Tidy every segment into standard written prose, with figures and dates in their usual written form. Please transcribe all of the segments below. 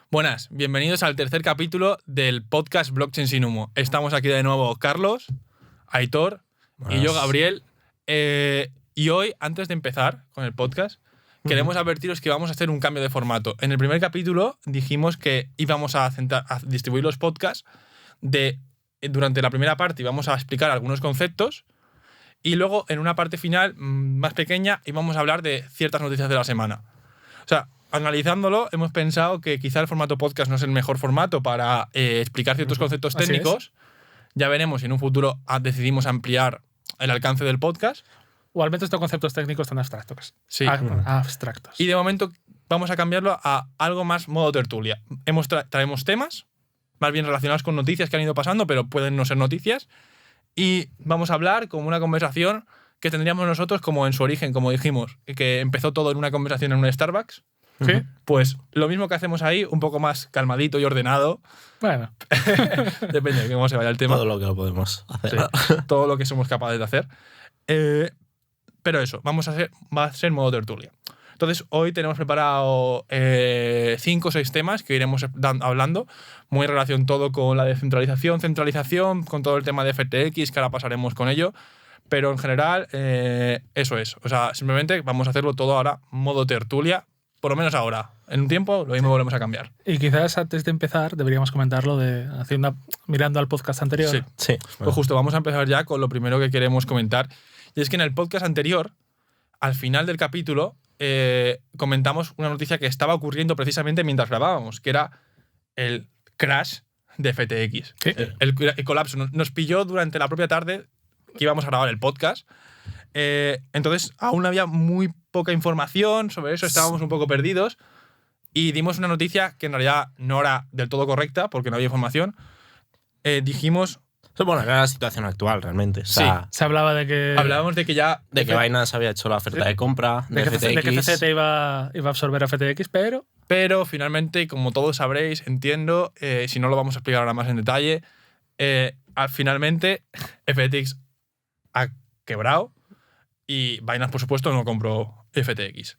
Buenas, bienvenidos al tercer capítulo del podcast Blockchain sin humo. Estamos aquí de nuevo Carlos, Aitor y yo, Gabriel. Y hoy, antes de empezar con el podcast, queremos advertiros que vamos a hacer un cambio de formato. En el primer capítulo dijimos que íbamos a distribuir los podcasts durante la primera parte íbamos a explicar algunos conceptos y luego en una parte final más pequeña íbamos a hablar de ciertas noticias de la semana. O sea, analizándolo, hemos pensado que quizá el formato podcast no es el mejor formato para explicar ciertos conceptos técnicos. Ya veremos si en un futuro decidimos ampliar el alcance del podcast. O al menos estos conceptos técnicos tan abstractos. Sí. Abstractos. Y de momento vamos a cambiarlo a algo más modo tertulia. Traemos temas, más bien relacionados con noticias que han ido pasando, pero pueden no ser noticias. Y vamos a hablar como una conversación que tendríamos nosotros como en su origen, como dijimos, que empezó todo en una conversación en un Starbucks. ¿Sí? Pues lo mismo que hacemos ahí, un poco más calmadito y ordenado. Bueno. Depende de cómo se vaya el tema. Todo lo que lo podemos hacer. Sí, todo lo que somos capaces de hacer. Pero eso, va a ser modo tertulia. Entonces, hoy tenemos preparado 5 o 6 temas que iremos hablando, muy en relación todo con la descentralización, centralización, con todo el tema de FTX, que ahora pasaremos con ello. Pero en general, eso es. O sea, simplemente vamos a hacerlo todo ahora modo tertulia, por lo menos ahora. En un tiempo lo mismo volvemos a cambiar. Y quizás antes de empezar deberíamos comentarlo mirando al podcast anterior. Sí. Bueno. Pues justo vamos a empezar ya con lo primero que queremos comentar. Y es que en el podcast anterior, al final del capítulo, comentamos una noticia que estaba ocurriendo precisamente mientras grabábamos, que era el crash de FTX. ¿Sí? El colapso. Nos pilló durante la propia tarde que íbamos a grabar el podcast. Entonces aún había muy poca información sobre eso, estábamos un poco perdidos y dimos una noticia que en realidad no era del todo correcta porque no había información. Dijimos... Bueno, era la situación actual realmente. O sea, Se hablaba de que... Hablábamos de que ya... de que Binance había hecho la oferta de compra de FTX. De que CZ iba a absorber a FTX, pero... Pero finalmente, como todos sabréis, entiendo, si no lo vamos a explicar ahora más en detalle, finalmente FTX ha quebrado y Binance, por supuesto, no compró FTX.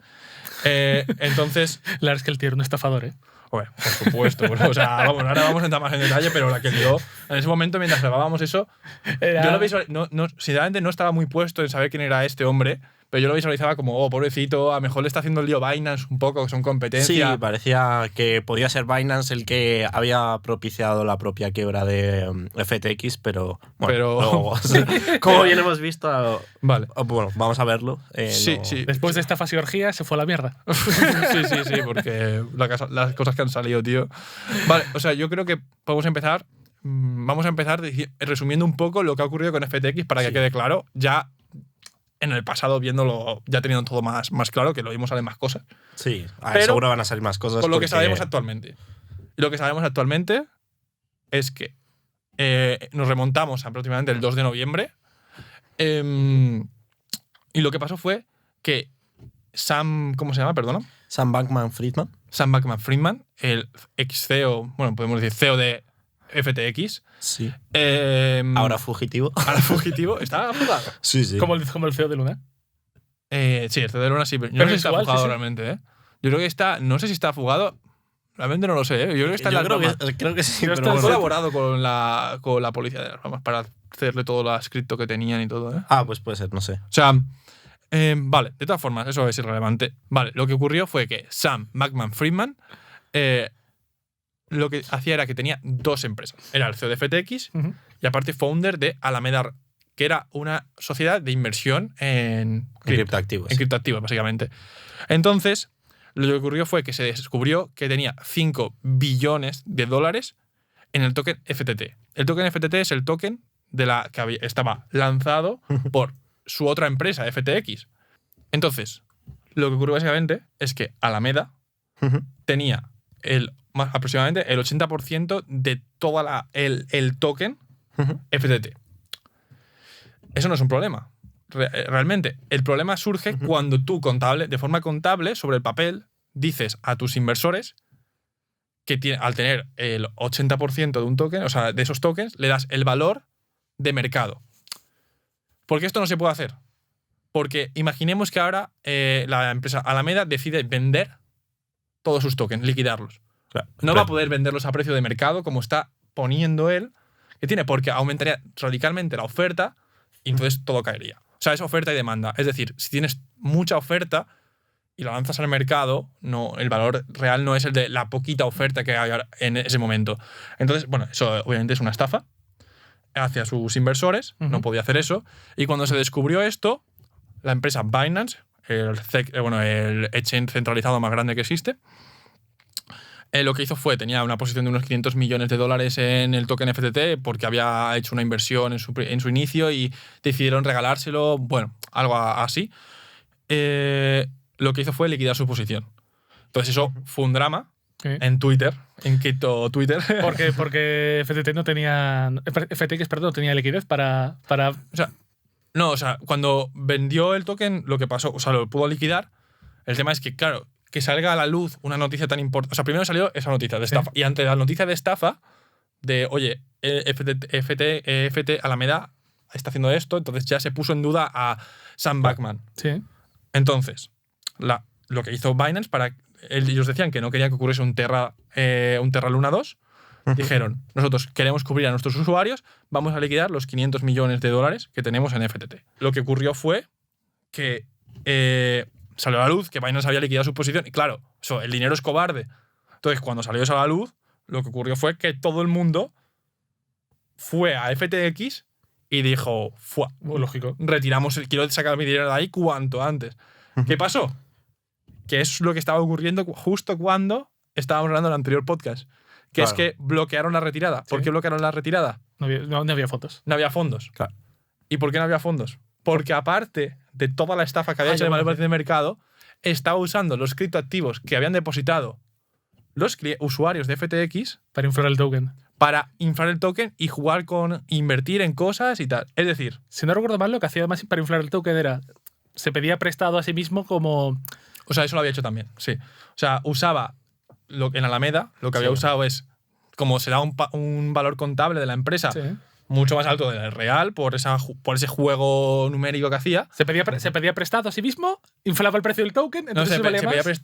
Entonces... La verdad es que el tío era un estafador, ¿eh? Bueno, por supuesto. O sea, ahora vamos a entrar más en detalle, pero la que lió en ese momento, mientras grabábamos eso, yo lo sinceramente no estaba muy puesto en saber quién era este hombre, pero yo lo visualizaba como, oh, pobrecito, a lo mejor le está haciendo el lío Binance un poco, que son competencia. Sí, parecía que podía ser Binance el que había propiciado la propia quiebra de FTX, pero bueno, luego, como bien hemos visto, vale. Bueno, vamos a verlo. Sí. Después de estafas y orgías se fue a la mierda. Sí, porque las cosas que han salido, tío. Vale, o sea, yo creo que podemos empezar. Vamos a empezar resumiendo un poco lo que ha ocurrido con FTX para que quede claro. Ya en el pasado, viéndolo, ya teniendo todo más claro, que lo vimos salen más cosas. Sí, pero seguro van a salir más cosas. Con lo que sabemos actualmente. Y lo que sabemos actualmente es que nos remontamos aproximadamente el 2 de noviembre. Y lo que pasó fue que ¿cómo se llama? Perdona. Sam Bankman-Friedman. Sam Bankman-Friedman, el ex CEO, bueno, podemos decir CEO de FTX. Sí. Ahora fugitivo. Ahora fugitivo. ¿Está fugado? Sí. Como el CEO de Luna. Sí, el CEO de Luna sí, pero yo no sé si está fugado realmente, ¿eh? Yo creo que está... No sé si está fugado. Realmente no lo sé, ¿eh? Yo creo que está en la broma. Creo que sí, Pero pero Ha bueno. colaborado con la policía de las bromas para hacerle todo lo escrito que tenían y todo, ¿eh? Pues puede ser, no sé. O sea, vale, de todas formas, eso es irrelevante. Vale, lo que ocurrió fue que Sam Bankman-Friedman lo que hacía era que tenía 2 empresas. Era el CEO de FTX y aparte founder de Alameda, que era una sociedad de inversión en criptoactivos. En criptoactivos, básicamente. Entonces, lo que ocurrió fue que se descubrió que tenía $5 billones en el token FTT. El token FTT es el token que estaba lanzado por su otra empresa, FTX. Entonces, lo que ocurrió básicamente es que Alameda tenía aproximadamente el 80% de todo el token FTT. Eso no es un problema. Realmente, el problema surge cuando tú, de forma contable, sobre el papel, dices a tus inversores que al tener el 80% de un token, o sea, de esos tokens, le das el valor de mercado. ¿Por qué esto no se puede hacer? Porque imaginemos que ahora la empresa Alameda decide vender todos sus tokens, liquidarlos. No va a poder venderlos a precio de mercado como está poniendo él, que tiene, porque aumentaría radicalmente la oferta y entonces todo caería. O sea, es oferta y demanda. Es decir, si tienes mucha oferta y la lanzas al mercado, no, el valor real no es el de la poquita oferta que hay en ese momento. Entonces, bueno, eso obviamente es una estafa hacia sus inversores, no podía hacer eso. Y cuando se descubrió esto, la empresa Binance, el exchange centralizado más grande que existe, lo que hizo fue, tenía una posición de unos $500 millones en el token FTT porque había hecho una inversión en su inicio y decidieron regalárselo, bueno, algo así. Lo que hizo fue liquidar su posición. Entonces eso fue un drama en Twitter, en cripto Twitter. Porque FTX no tenía liquidez para… O sea, cuando vendió el token, lo que pasó, o sea, lo pudo liquidar. El tema es que, claro, que salga a la luz una noticia tan importante. O sea, primero salió esa noticia de estafa. Y ante la noticia de estafa, de, oye, FT Alameda está haciendo esto, entonces ya se puso en duda a Sam Bankman. Sí. Entonces, lo que hizo Binance, ellos decían que no querían que ocurriese un Terra Luna 2. Dijeron, nosotros queremos cubrir a nuestros usuarios, vamos a liquidar los $500 millones que tenemos en FTT. Lo que ocurrió fue que salió a la luz que Binance había liquidado su posición. Y claro, el dinero es cobarde. Entonces, cuando salió eso a la luz, lo que ocurrió fue que todo el mundo fue a FTX y dijo, lógico, quiero sacar mi dinero de ahí cuanto antes. ¿Qué pasó? Que es lo que estaba ocurriendo justo cuando estábamos hablando en el anterior podcast. Que es que bloquearon la retirada. ¿Por qué bloquearon la retirada? No había fondos. No había fondos. Claro. ¿Y por qué no había fondos? Porque aparte de toda la estafa que había hecho de manipulación de mercado, estaba usando los criptoactivos que habían depositado los usuarios de FTX para inflar el token. Para inflar el token y jugar con invertir en cosas y tal. Es decir, si no recuerdo mal, lo que hacía además para inflar el token era se pedía prestado a sí mismo como… O sea, eso lo había hecho también, sí. O sea, usaba en Alameda, lo que había usado es, como se da un valor contable de la empresa mucho más alto del real por ese juego numérico que hacía. Se pedía prestado a sí mismo, inflaba el precio del token, entonces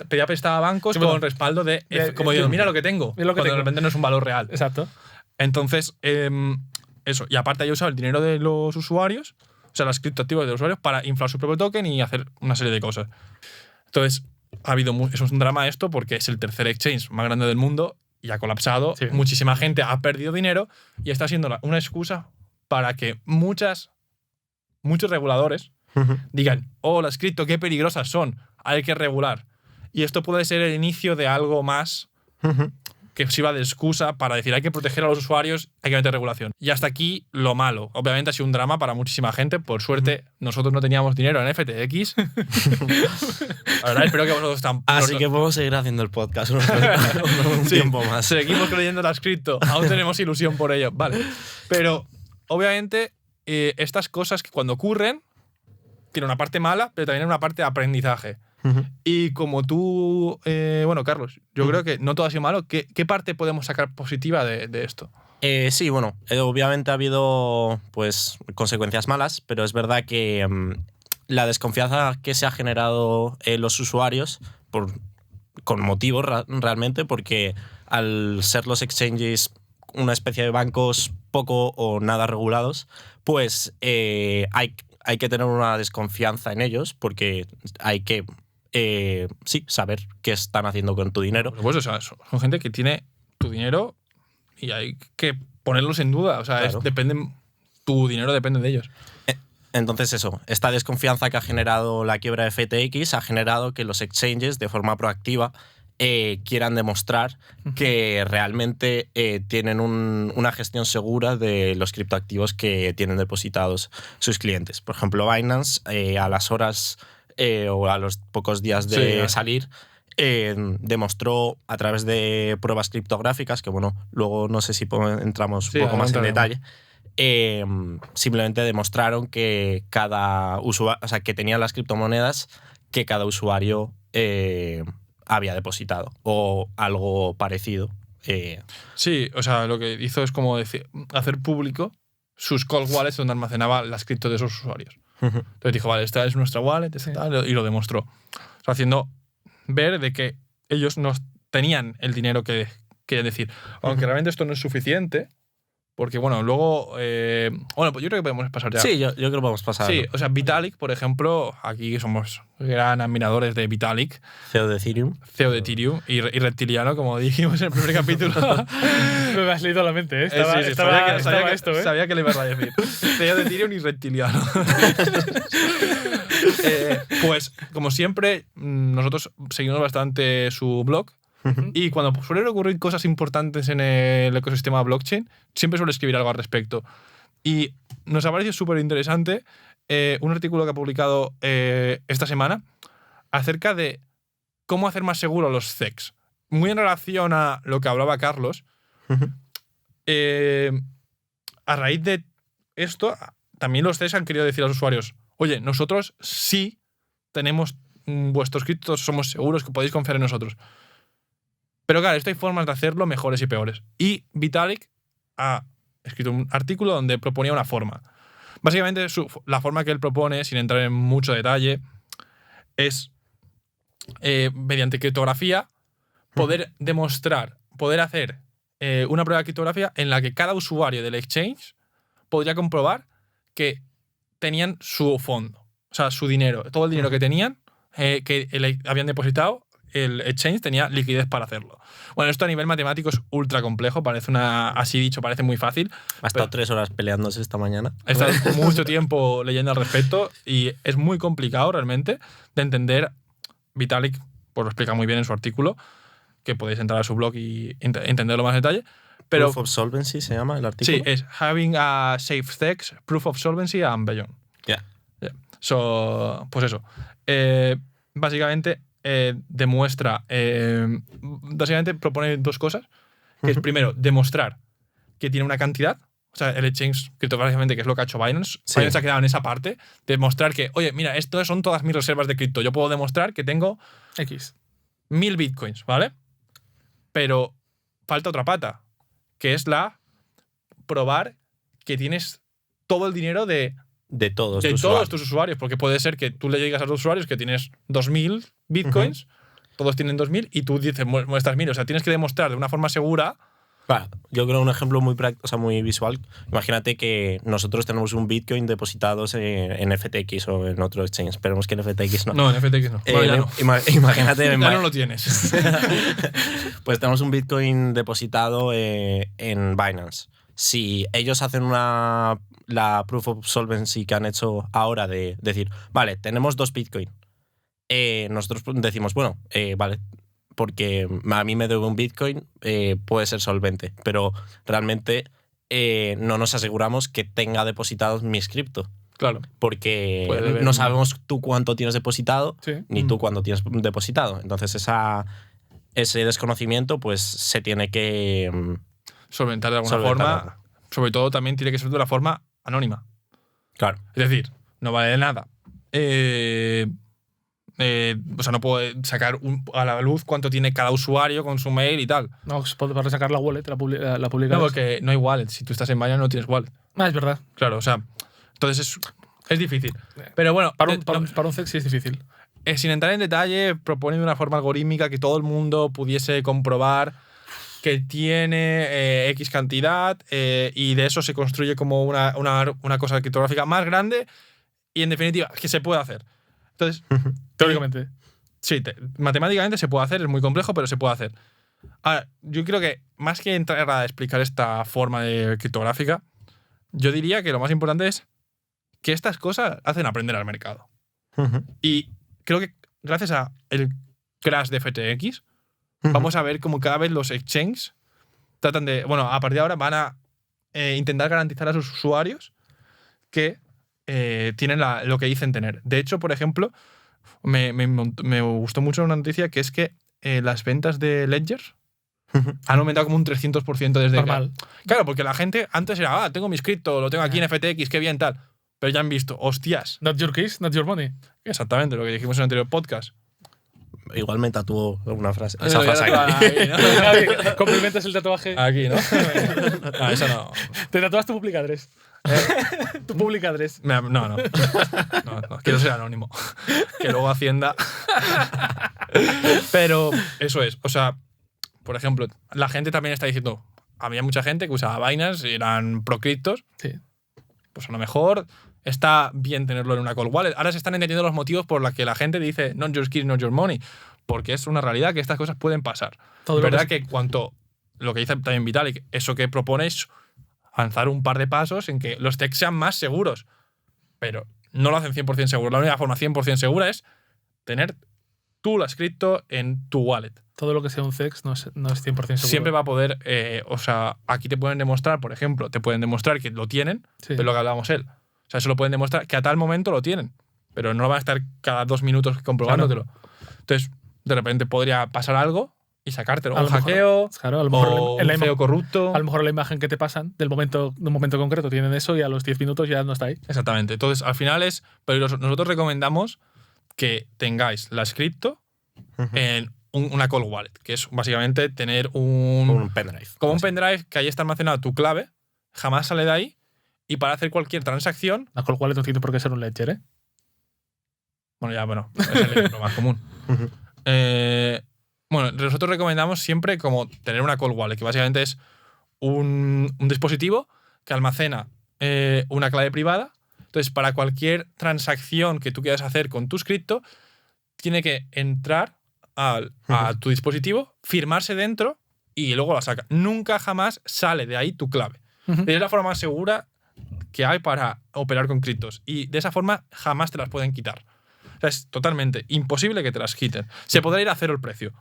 pedía prestado a bancos con respaldo de… como digo, mira lo que tengo, cuando de repente no es un valor real. Exacto. Entonces, eso. Y aparte había usado el dinero de los usuarios, o sea, los criptoactivos de los usuarios, para inflar su propio token y hacer una serie de cosas. Entonces, eso es un drama esto porque es el tercer exchange más grande del mundo y ha colapsado. Sí. Muchísima gente ha perdido dinero y está siendo una excusa para que muchos reguladores digan, las cripto, qué peligrosas son, hay que regular. Y esto puede ser el inicio de algo más que sirva de excusa para decir hay que proteger a los usuarios, hay que meter regulación. Y hasta aquí lo malo. Obviamente ha sido un drama para muchísima gente. Por suerte, nosotros no teníamos dinero en FTX. La verdad, espero que vosotros tampoco. Así que podemos seguir haciendo el podcast un tiempo más. Seguimos creyendo las cripto. Aún tenemos ilusión por ello. Vale. Pero, obviamente, estas cosas que cuando ocurren tienen una parte mala, pero también una parte de aprendizaje. Y como tú, Carlos, yo creo que no todo ha sido malo. ¿Qué parte podemos sacar positiva de esto? Sí, obviamente ha habido pues consecuencias malas, pero es verdad que la desconfianza que se ha generado en los usuarios, con motivos realmente, porque al ser los exchanges una especie de bancos poco o nada regulados, pues hay que tener una desconfianza en ellos, porque hay que saber qué están haciendo con tu dinero. Pues, o sea, son gente que tiene tu dinero y hay que ponerlos en duda. O sea, claro. Tu dinero depende de ellos. Entonces esta desconfianza que ha generado la quiebra de FTX ha generado que los exchanges, de forma proactiva, quieran demostrar que realmente tienen una gestión segura de los criptoactivos que tienen depositados sus clientes. Por ejemplo, Binance, a las horas o a los pocos días de salir, demostró a través de pruebas criptográficas, que luego no sé si entramos un poco más en detalle, simplemente demostraron que cada usuario, o sea, que tenían las criptomonedas que cada usuario había depositado o algo parecido. Sí, o sea, lo que hizo es como hacer público sus cold wallets donde almacenaba las cripto de esos usuarios. Entonces dijo, vale, esta es nuestra wallet, tal, y lo demostró. O sea, haciendo ver de que ellos no tenían el dinero que quieren decir. Aunque realmente esto no es suficiente, porque bueno, luego... bueno, pues yo creo que podemos pasar ya. Sí, yo creo que podemos pasar. Sí, o sea, Vitalik, por ejemplo, aquí somos gran admiradores de Vitalik, CEO de Ethereum. CEO de Ethereum y reptiliano, como dijimos en el primer capítulo. Me has leído la mente, ¿eh? Sabía que le ibas a decir. CEO de Ethereum y reptiliano. Pues, como siempre, nosotros seguimos bastante su blog. Y cuando suelen ocurrir cosas importantes en el ecosistema blockchain, siempre suele escribir algo al respecto. Y nos ha parecido súper interesante un artículo que ha publicado esta semana acerca de cómo hacer más seguro los CEX. Muy en relación a lo que hablaba Carlos. A raíz de esto, también los CEX han querido decir a los usuarios, oye, nosotros sí tenemos vuestros criptos, somos seguros que podéis confiar en nosotros. Pero claro, esto hay formas de hacerlo mejores y peores. Y Vitalik ha escrito un artículo donde proponía una forma. Básicamente, la forma que él propone, sin entrar en mucho detalle, es mediante criptografía poder demostrar, poder hacer una prueba de criptografía en la que cada usuario del exchange podría comprobar que tenían su fondo, o sea, su dinero, todo el dinero que tenían, que habían depositado, el exchange tenía liquidez para hacerlo. Bueno, esto a nivel matemático es ultra complejo, así dicho, parece muy fácil. Ha estado 3 horas peleándose esta mañana. He estado mucho tiempo leyendo al respecto y es muy complicado realmente de entender. Vitalik pues lo explica muy bien en su artículo, que podéis entrar a su blog y entenderlo más en detalle. Pero, Proof of Solvency se llama el artículo. Sí, es Having a Safe CEX, Proof of Solvency and Beyond. Yeah. Pues eso. Básicamente demuestra, básicamente propone dos cosas, que es primero demostrar que tiene una cantidad, o sea, el exchange criptográficamente, que es lo que ha hecho Binance. Sí. Binance ha quedado en esa parte, demostrar que, oye, mira, esto son todas mis reservas de cripto, yo puedo demostrar que tengo X. 1000 bitcoins, ¿vale? Pero falta otra pata, que es probar que tienes todo el dinero de todos tus usuarios, porque puede ser que tú le digas a los usuarios que tienes 2000 bitcoins, todos tienen 2000 y tú dices, muestras 1000. O sea, tienes que demostrar de una forma segura. Claro, yo creo un ejemplo muy práctico, o sea, muy visual. Imagínate que nosotros tenemos un bitcoin depositados en FTX o en otro exchange. Esperemos que en FTX no. No, en FTX no. Bueno, ya no. Imagínate. Ya no lo tienes. Pues tenemos un bitcoin depositado en Binance. Si ellos hacen la proof of solvency que han hecho ahora de decir, vale, tenemos 2 bitcoin. Nosotros decimos, bueno, vale, porque a mí me debe un bitcoin, puede ser solvente, pero realmente no nos aseguramos que tenga depositados mis cripto. Claro. Porque no sabemos tú cuánto tienes depositado, ni tú cuánto tienes depositado. Entonces ese desconocimiento pues se tiene que solventar de alguna forma. Sobre todo también tiene que ser de una forma anónima. Claro. Es decir, no vale de nada. O sea, no puedo sacar a la luz cuánto tiene cada usuario con su mail y tal. No, para sacar la wallet, la publicas. No, porque no hay wallet. Si tú estás en Binance no tienes wallet. Ah, es verdad. Claro, o sea, entonces es difícil. Pero bueno, para un CEX sí es difícil. Sin entrar en detalle, propone de una forma algorítmica que todo el mundo pudiese comprobar que tiene X cantidad y de eso se construye como una cosa criptográfica más grande y, en definitiva, que se puede hacer. Entonces, teóricamente. Sí, matemáticamente se puede hacer, es muy complejo, pero se puede hacer. Ahora, yo creo que más que entrar a explicar esta forma de criptográfica, yo diría que lo más importante es que estas cosas hacen aprender al mercado. Y creo que gracias a el crash de FTX, vamos a ver como cada vez los exchanges tratan de... Bueno, a partir de ahora van a intentar garantizar a sus usuarios que tienen lo que dicen tener. De hecho, por ejemplo, me gustó mucho una noticia que es que las ventas de Ledger han aumentado como un 300% desde... Normal. Claro, porque la gente antes era, tengo mis cripto, lo tengo aquí en FTX, qué bien, tal. Pero ya han visto, hostias. Not your keys, not your money. Exactamente, lo que dijimos en el anterior podcast. Igual me tatuó una frase. Esa frase aquí, ¿no? Complementas el tatuaje. Aquí, ¿no? No, eso no. Te tatuas tu public address. Tu public address. No, quiero ser anónimo. Que luego Hacienda. Pero eso es. O sea, por ejemplo, la gente también está diciendo, había mucha gente que usaba Binance y eran pro-criptos, Sí. pues a lo mejor está bien tenerlo en una cold wallet. Ahora se están entendiendo los motivos por los que la gente dice not your keys, not your money, porque es una realidad que estas cosas pueden pasar. Todo Es lo verdad que que cuanto, lo que dice también Vitalik, eso que propone es avanzar un par de pasos en que los techs sean más seguros, pero no lo hacen 100% seguro. La única forma 100% segura es tener tú las cripto en tu wallet. Todo lo que sea un CEX no es 100% seguro. Siempre va a poder, o sea, aquí te pueden demostrar, por ejemplo, te pueden demostrar que lo tienen, Sí. pero lo que hablábamos él. O sea, eso lo pueden demostrar que a tal momento lo tienen, pero no van a estar cada 2 minutos comprobándotelo. Entonces, de repente podría pasar algo y sacártelo. A Un lo mejor- hackeo, Claro, a lo mejor o en la un feo corrupto. a lo mejor la imagen que te pasan de un momento concreto tienen eso y a los 10 minutos ya no está ahí. Exactamente. Entonces, al final es peligroso. Nosotros recomendamos que tengáis la cripto en una cold wallet, que es básicamente tener Un pendrive. como un pendrive que ahí está almacenado tu clave, jamás sale de ahí, y para hacer cualquier transacción, La cual no tiene por qué ser un ledger, ¿eh? bueno, es el ejemplo más común. Ujú. Bueno, nosotros recomendamos siempre como tener una cold wallet, que básicamente es un dispositivo que almacena una clave privada. Entonces, para cualquier transacción que tú quieras hacer con tus cripto, tiene que entrar a tu dispositivo, firmarse dentro y luego la saca. Nunca jamás sale de ahí tu clave. Ujú. Es la forma más segura que hay para operar con criptos. Y de esa forma jamás te las pueden quitar. O sea, es totalmente imposible que te las quiten. Se podrá ir a cero el precio.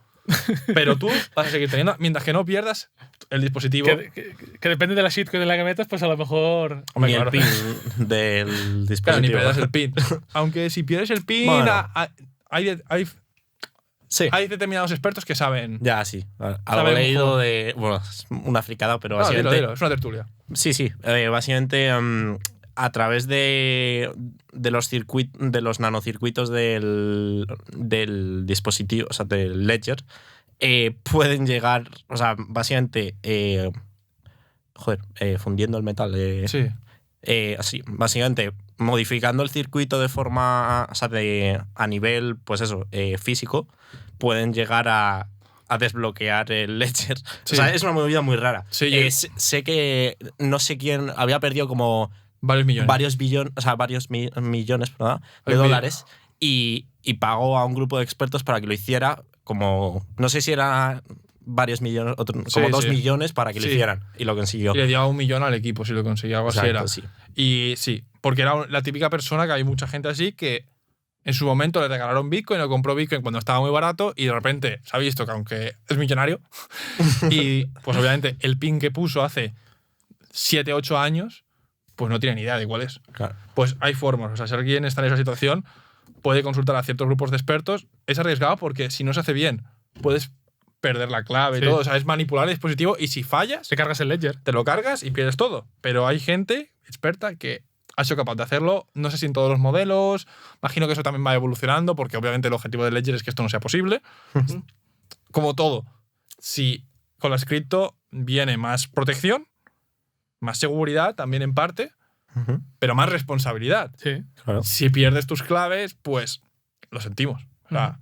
Pero tú vas a seguir teniendo, mientras que no pierdas el dispositivo. Que depende de la shitcoin en la que metas, pues a lo mejor. Hombre, Ni claro. el pin del dispositivo. Claro, ni pierdas el pin. Aunque si pierdes el pin, Bueno. Sí. hay determinados expertos que saben. Ya, sí. Algo Sabe leído mejor. de. Bueno, es una fricada, pero No, básicamente. dilo, es una tertulia. Sí, sí. Básicamente, a través de los nanocircuitos del dispositivo, o sea, del ledger, pueden llegar. O sea, básicamente. Fundiendo el metal. Sí. Así, básicamente modificando el circuito de forma, o sea, a nivel, pues eso, físico, pueden llegar a desbloquear el ledger. Sí. O sea, es una movida muy rara. Sí, sé que no sé quién había perdido como Varios millones. varios billones, o sea, varios millones, perdón, de Varios dólares y pagó a un grupo de expertos para que lo hiciera como, no sé si era varios millones, como 2 sí. millones para que lo Sí. hicieran y lo consiguió. Y le dio 1 millón al equipo si lo conseguía, algo así Exacto, era. sí. Y sí, porque era la típica persona que hay mucha gente así que en su momento le regalaron Bitcoin, lo compró Bitcoin cuando estaba muy barato y de repente se ha visto que aunque es millonario y pues obviamente el pin que puso hace 7, 8 años pues no tiene ni idea de cuál es. Claro. Pues hay formas, o sea, si alguien está en esa situación puede consultar a ciertos grupos de expertos. Es arriesgado porque si no se hace bien puedes perder la clave Sí. y todo, o sea, es manipular el dispositivo y si fallas Te cargas el ledger. te lo cargas y pierdes todo. Pero hay gente experta que ha sido capaz de hacerlo, no sé si en todos los modelos, imagino que eso también va evolucionando, porque obviamente el objetivo de Ledger es que esto no sea posible. Como todo, si con la cripto viene más protección, más seguridad también en parte, Ujú. pero más responsabilidad. Sí. Claro. Si pierdes tus claves, pues lo sentimos. O sea,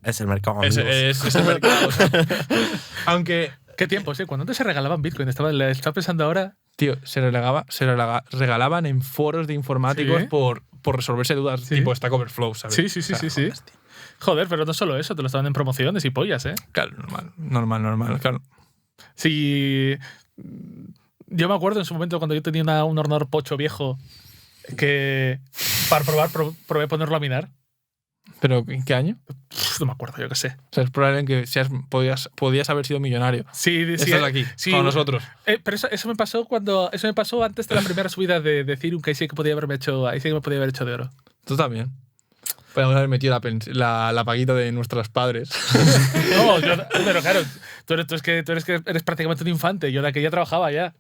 Es el mercado. es amigos. el mercado. O sea, aunque ¿Qué tiempos, eh? Cuando antes se regalaban Bitcoin, estaba pensando ahora. tío, se regalaban en foros de informáticos ¿Sí? por resolverse dudas ¿Sí? tipo Stack Overflow, ¿sabes? Sí, sí, sí, O sea, sí, sí. joder, tío. Joder, pero no solo eso, te lo estaban en promociones y pollas, ¿eh? Claro, normal, claro. Sí. Yo me acuerdo en su momento cuando yo tenía un ordenador pocho viejo que para probar probé ponerlo a minar. ¿Pero en qué año? No me acuerdo, yo qué sé. O sea, es probable que podías haber sido millonario. Sí, sí. Estás aquí, sí, con nosotros. Pero eso me pasó antes de la primera subida de Ethereum, que ahí sí que ahí sí que me podía haber hecho de oro. Tú también. Podríamos haber metido la paguita de nuestros padres. No, pero claro, tú eres que eres prácticamente un infante. Yo de aquella trabajaba ya.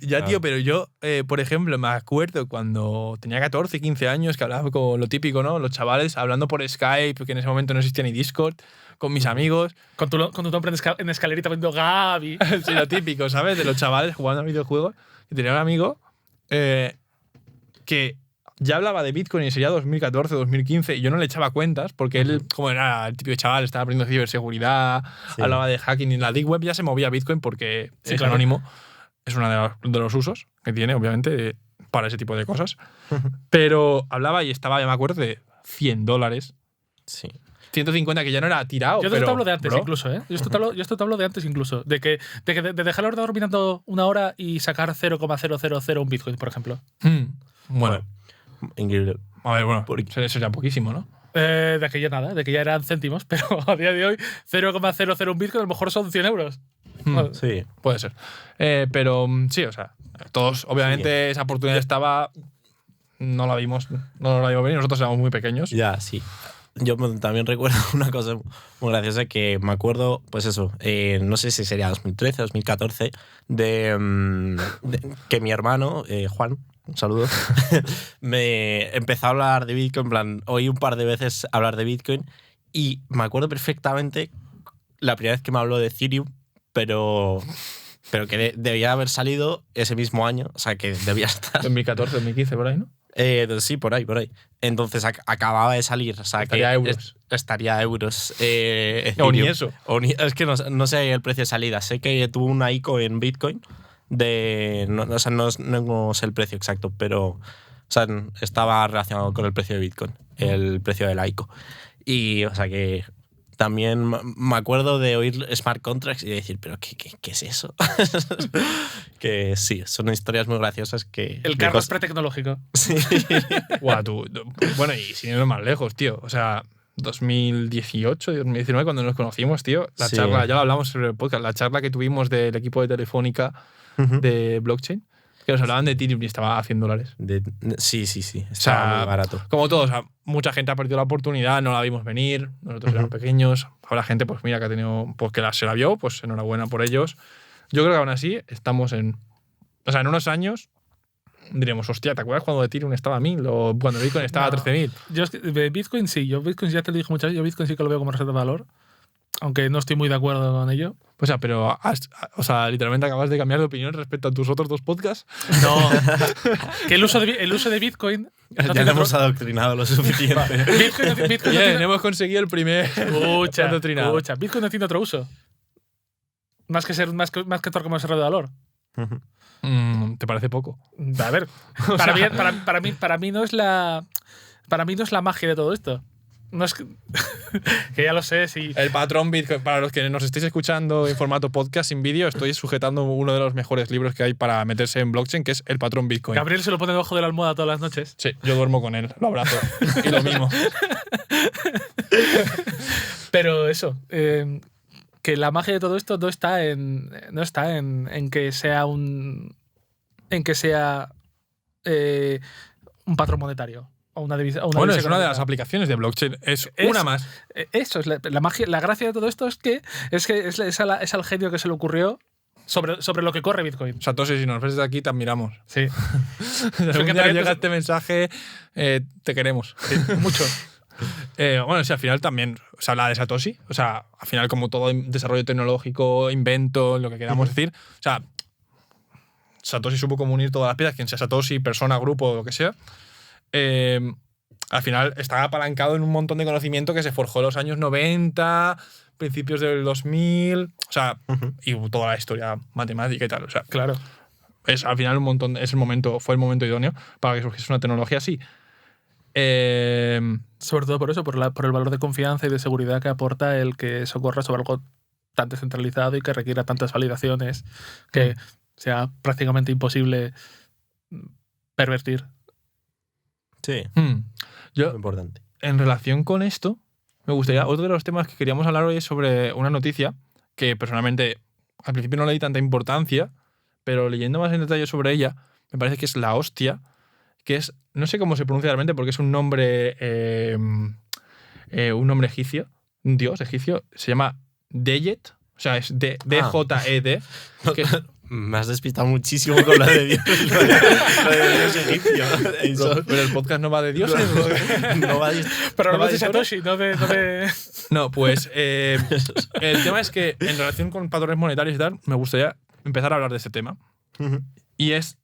Ya, tío, pero yo, por ejemplo, me acuerdo cuando tenía 14, 15 años que hablaba con lo típico, ¿no? Los chavales hablando por Skype, que en ese momento no existía ni Discord, con mis amigos. Con tu nombre en escalerita poniendo Gaby. Sí, lo típico, ¿sabes? De los chavales jugando a videojuegos. Y tenía un amigo que ya hablaba de Bitcoin y sería 2014, 2015, y yo no le echaba cuentas porque él, como era el típico chaval, estaba aprendiendo ciberseguridad, Sí. hablaba de hacking y en la Deep Web ya se movía Bitcoin porque Sí, es claro. anónimo. Es uno de los usos que tiene, obviamente, para ese tipo de cosas. Pero hablaba y estaba, ya me acuerdo, de $100, Sí. 150, que ya no era tirado. Yo pero, te hablo de antes bro, incluso, ¿eh? Yo esto te hablo de antes incluso. De dejar el ordenador mirando una hora y sacar 0,001 Bitcoin, por ejemplo. Bueno, Increíble. a ver, bueno, Por- eso ya poquísimo, ¿no? De que ya nada, de que ya eran céntimos, pero a día de hoy 0,001 Bitcoin a lo mejor son 100 euros. Bueno, Sí. Puede ser. Pero sí, o sea, todos, obviamente, esa oportunidad estaba. No la vimos venir. Nosotros éramos muy pequeños. Ya, sí. Yo también recuerdo una cosa muy graciosa que me acuerdo, pues eso, no sé si sería 2013, 2014, de que mi hermano, Juan, un saludo, me empezó a hablar de Bitcoin, en plan, oí un par de veces hablar de Bitcoin y me acuerdo perfectamente la primera vez que me habló de Ethereum, pero que debía haber salido ese mismo año, o sea, que debía estar. 2014, 2015, por ahí, ¿no? Sí, por ahí. Entonces acababa de salir. O sea, Estaría que euros. Estaría euros. O ni Ethereum. eso. Es que no sé el precio de salida. Sé que tuvo una ICO en Bitcoin. O sea, no sé el precio exacto, pero o sea, estaba relacionado con el precio de Bitcoin, el precio de la ICO. Y, o sea, que también me acuerdo de oír smart contracts y de decir, ¿pero qué es eso? Que sí, son historias muy graciosas que. el de carro es cosas- pretecnológico. Sí. Guau, bueno, y sin irnos más lejos, tío. O sea, 2018, 2019, cuando nos conocimos, tío, la Sí. charla, ya lo hablamos sobre el podcast, la charla que tuvimos del equipo de Telefónica de blockchain, que nos hablaban de Ethereum y estaba a $100. Sí. O Estaba sea, muy barato. como todos, o sea, mucha gente ha perdido la oportunidad, no la vimos venir, nosotros éramos pequeños. Habrá gente, pues mira, que ha tenido, pues que se la vio, pues enhorabuena por ellos. Yo creo que aún así estamos en. O sea, en unos años diremos, hostia, ¿te acuerdas cuando Ethereum estaba a 1000 o cuando Bitcoin estaba a No. 13.000? Yo es que de Bitcoin sí, yo Bitcoin ya te lo dije muchas veces, yo Bitcoin sí que lo veo como reserva de valor, aunque no estoy muy de acuerdo con ello. O sea, pero o sea, literalmente acabas de cambiar de opinión respecto a tus otros dos podcasts. No, que el uso de Bitcoin no Ya tiene le hemos otro- adoctrinado lo suficiente. Bitcoin no Bien, tiene- hemos conseguido el primer. adoctrinado. escucha, Bitcoin no tiene otro uso. Más que estar como reserva de valor. ¿Te parece poco? A ver, para mí no es la magia de todo esto. No es que, que ya lo sé, sí. El patrón Bitcoin, para los que nos estéis escuchando en formato podcast sin vídeo, estoy sujetando uno de los mejores libros que hay para meterse en blockchain, que es El patrón Bitcoin. Gabriel se lo pone debajo de la almohada todas las noches. Sí, yo duermo con él, lo abrazo. Y lo mismo. Pero eso, que la magia de todo esto no está en que sea un patrón monetario o una divisa. Bueno, es una de las aplicaciones de blockchain. Es una más. Eso es la magia. La gracia de todo esto es que es al genio que se le ocurrió sobre lo que corre Bitcoin. Satoshi, si nos ves desde aquí, te admiramos. Sí. Si algún día encantaría llega que- este mensaje, te queremos. Mucho. Bueno, sí, al final también se habla de Satoshi. O sea, al final, como todo desarrollo tecnológico, invento, lo que queramos decir. O sea, Satoshi supo cómo unir todas las piezas, quien sea Satoshi, persona, grupo, lo que sea. Al final está apalancado en un montón de conocimiento que se forjó en los años 90, principios del 2000. O sea, y toda la historia matemática y tal. O sea, Claro. es al final fue el momento idóneo para que surgiese una tecnología así. Sobre todo por eso, por el valor de confianza y de seguridad que aporta el que eso corra sobre algo tan descentralizado y que requiera tantas validaciones que sea prácticamente imposible pervertir. Sí, Yo, muy importante. en relación con esto, me gustaría, otro de los temas que queríamos hablar hoy es sobre una noticia que personalmente al principio no le di tanta importancia, pero leyendo más en detalle sobre ella, me parece que es la hostia, que es, no sé cómo se pronuncia realmente porque es un nombre egipcio, un dios egipcio, se llama Deyet, o sea, es D-J-E-D. que- Me has despistado muchísimo con lo de Dios. Lo de Dios egipcio. Eso pero el podcast no va de dioses. no va a Pero ¿No no va de de Satoshi, no de… No, pues el tema es que en relación con patrones monetarios y tal, me gustaría empezar a hablar de este tema. Y es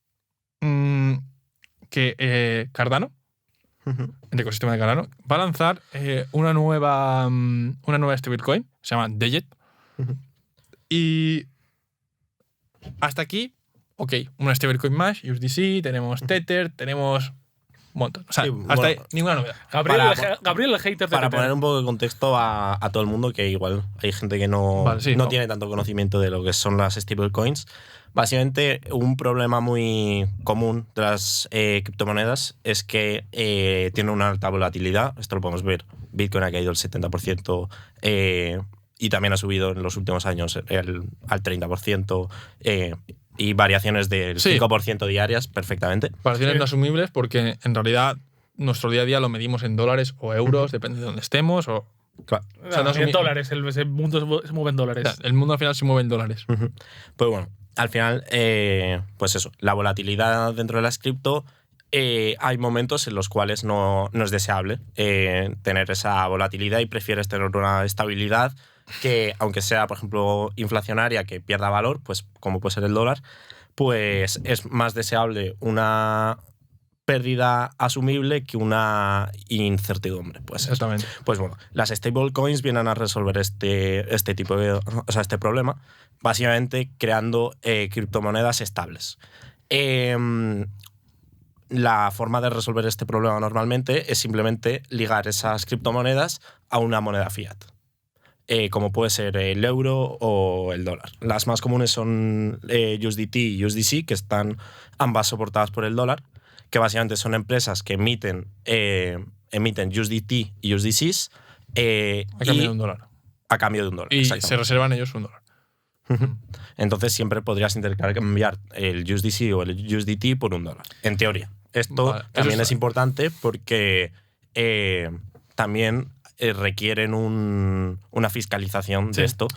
que Cardano, el ecosistema de Cardano, va a lanzar una nueva stablecoin, se llama Dayet. Y hasta aquí, ok, una stablecoin más, USDC, tenemos Tether, tenemos un montón. O sea, Sí, hasta bueno, ahí ninguna novedad. Gabriel el hater de Para Tether. poner un poco de contexto a todo el mundo, que igual hay gente que no, Vale, sí, no no. tiene tanto conocimiento de lo que son las stablecoins. Básicamente, un problema muy común de las criptomonedas es que tienen una alta volatilidad. Esto lo podemos ver. Bitcoin ha caído el 70% y también ha subido en los últimos años al 30%. Y variaciones del Sí. 5% diarias perfectamente. Variaciones Sí. no asumibles porque en realidad nuestro día a día lo medimos en dólares o euros, depende de dónde estemos. O Claro. sea, no en asumi- dólares, el mundo se mueve en dólares. sea, el mundo al final se mueve en dólares. Ujú. Pues bueno, al final, pues eso, la volatilidad dentro de las cripto, hay momentos en los cuales no es deseable tener esa volatilidad y prefieres tener una estabilidad que, aunque sea, por ejemplo, inflacionaria, que pierda valor, pues como puede ser el dólar, pues es más deseable una pérdida asumible que una incertidumbre. Pues Exactamente. pues bueno, las stablecoins vienen a resolver este tipo de, este problema, básicamente creando criptomonedas estables. La forma de resolver este problema normalmente es simplemente ligar esas criptomonedas a una moneda fiat, como puede ser el euro o el dólar. Las más comunes son USDT y USDC, que están ambas soportadas por el dólar, que básicamente son empresas que emiten USDT y USDCs A cambio de un dólar. a cambio de un dólar. Y exactamente. se reservan ellos un dólar. Entonces siempre podrías intercambiar el USDC o el USDT por un dólar, en teoría. Esto Vale, eso también está es importante porque también requieren una fiscalización de Sí. esto.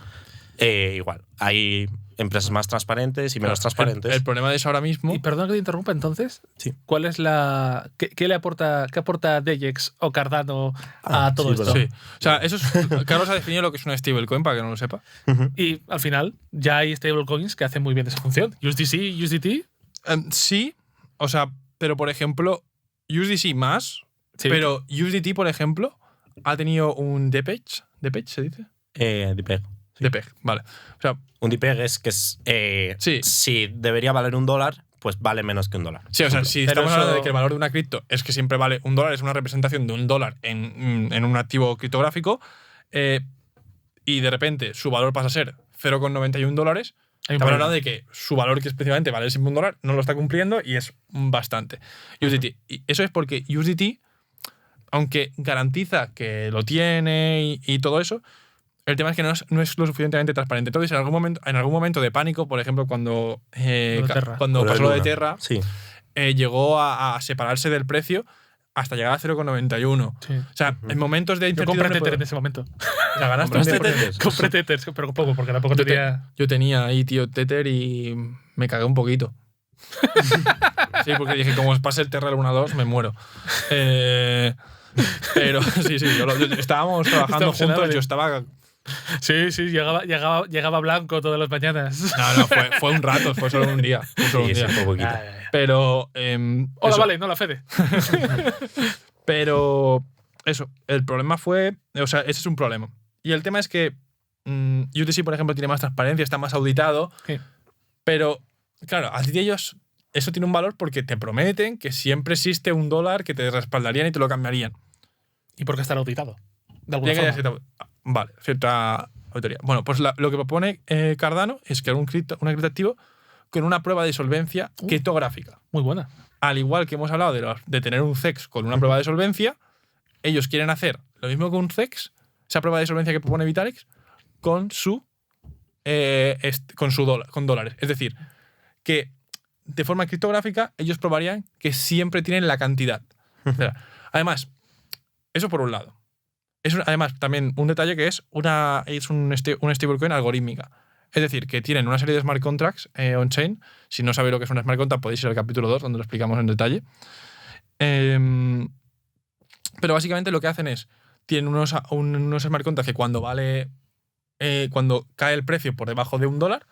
Igual, hay empresas más transparentes y menos transparentes. El problema de eso ahora mismo. Y perdón que te interrumpa entonces. Sí. ¿Cuál es la. ¿Qué aporta Dejex o Cardano a Ah, todo sí, esto? Sí. O sea, eso es, Carlos ha definido lo que es una stablecoin para que no lo sepa. Ujú. Y al final ya hay stablecoins que hacen muy bien esa función. USDC, USDT. Sí, o sea, pero por ejemplo, USDC más, Sí. pero USDT, por ejemplo, ha tenido un DPEG. ¿DPEG se dice? DPEG. Sí. DPEG, vale. O sea, Un DPEG es que es, Sí. si debería valer un dólar, pues vale menos que un dólar. sí, o sea, si Pero estamos hablando eso- de que el valor de una cripto es que siempre vale un dólar, es una representación de un dólar en un activo criptográfico, y de repente su valor pasa a ser 0,91 dólares, Hay un estamos problema. hablando de que su valor, que específicamente vale siempre un dólar, no lo está cumpliendo y es bastante. USDT. Y eso es porque USDT, aunque garantiza que lo tiene y todo eso, el tema es que no es lo suficientemente transparente. Entonces, en algún momento de pánico, por ejemplo, cuando Terra. pasó lo de Luna. Terra, Sí. llegó a separarse del precio hasta llegar a 0,91. Sí. O sea, en momentos de Yo compré incertidumbre... Tether en ese momento. O sea, ganaste ¿Compraste un día por- Tether? Compré Tether, pero poco, porque tampoco Yo, te- tenía. yo tenía ahí, tío, Tether y me cagué un poquito. Sí, porque dije, como os pase el Terra Luna 2, me muero. Pero sí, estábamos trabajando Estamos en juntos, Abre. yo estaba... Sí, llegaba blanco todas las mañanas. No, fue un rato, fue solo un día. Fue solo un Sí, sí, día. fue poquito. Ya, ya, ya. Pero... Hola, eso. vale, no la Fede. Pero eso, el problema fue, o sea, ese es un problema. Y el tema es que UTC, por ejemplo, tiene más transparencia, está más auditado, Sí. pero claro, a ti ellos eso tiene un valor porque te prometen que siempre existe un dólar que te respaldarían y te lo cambiarían. ¿Y por qué estar auditado? De alguna Tiene que forma. haya cierta auditoría. Bueno, pues lo que propone Cardano es crear un criptoactivo con una prueba de solvencia criptográfica. Muy buena. Al igual que hemos hablado de tener un CEX con una prueba de solvencia, ellos quieren hacer lo mismo con un CEX, esa prueba de solvencia que propone Vitalik, con con dólares. Es decir, que de forma criptográfica ellos probarían que siempre tienen la cantidad. O sea, además, eso por un lado. Además, también un detalle que es una stablecoin algorítmica. Es decir, que tienen una serie de smart contracts on-chain. Si no sabéis lo que es una smart contract, podéis ir al capítulo 2, donde lo explicamos en detalle. Pero básicamente lo que hacen es, tienen unos smart contracts que cuando cae el precio por debajo de un dólar,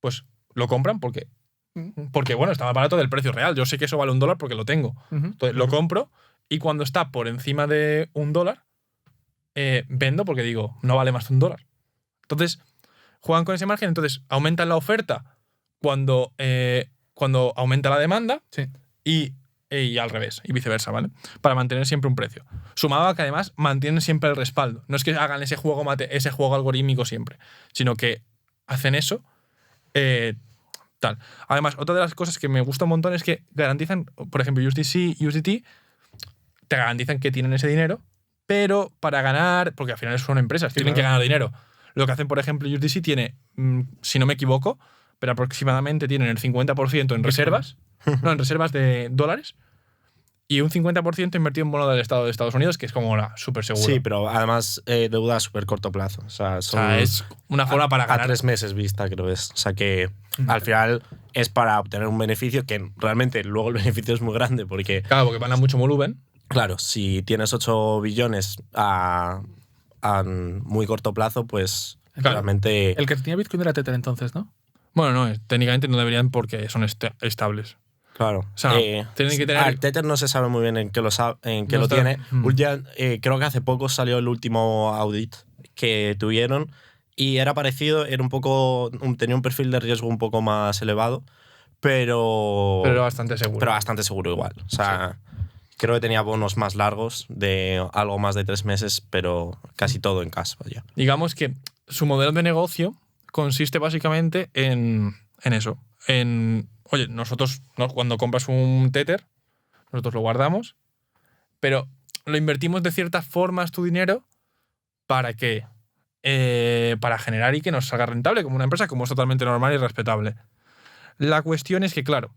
pues lo compran porque bueno, está más barato del precio real. Yo sé que eso vale un dólar porque lo tengo. Ujú. Entonces lo compro Y cuando está por encima de $1, vendo porque digo, no vale más de $1. Entonces, juegan con ese margen, entonces aumentan la oferta cuando aumenta la demanda Sí. y al revés, y viceversa, ¿vale? Para mantener siempre un precio. Sumado a que además mantienen siempre el respaldo. No es que hagan ese juego algorítmico siempre, sino que hacen eso. Tal. Además, otra de las cosas que me gusta un montón es que garantizan, por ejemplo, USDC y USDT, te garantizan que tienen ese dinero, pero para ganar, porque al final son empresas, tienen que ganar dinero. Lo que hacen, por ejemplo, USDC tiene, si no me equivoco, pero aproximadamente tienen el 50% en reservas, no, en reservas de dólares, y un 50% invertido en bono del Estado de Estados Unidos, que es como súper seguro. Sí, pero además deuda a súper corto plazo. O sea, es una forma para ganar. A 3 meses vista, creo es. O sea que al final es para obtener un beneficio que realmente luego el beneficio es muy grande porque… Claro, porque van a mucho volumen. Claro, si tienes 8 billones a muy corto plazo, pues realmente… El que tenía Bitcoin era Tether entonces, ¿no? Bueno, no, técnicamente no deberían porque son estables. Claro. O sea, tienen que tener… Tether no se sabe muy bien en qué lo está- tiene. Creo que hace poco salió el último audit que tuvieron y era parecido, era tenía un perfil de riesgo un poco más elevado, pero Pero bastante seguro. Pero bastante seguro igual. O sea, creo que tenía bonos más largos de algo más de 3 meses, pero casi todo en cash, vaya. Digamos que su modelo de negocio consiste básicamente en eso. Oye, nosotros cuando compras un Tether, nosotros lo guardamos, pero lo invertimos de ciertas formas tu dinero para que para generar y que nos salga rentable como una empresa, como es totalmente normal y respetable. La cuestión es que, claro,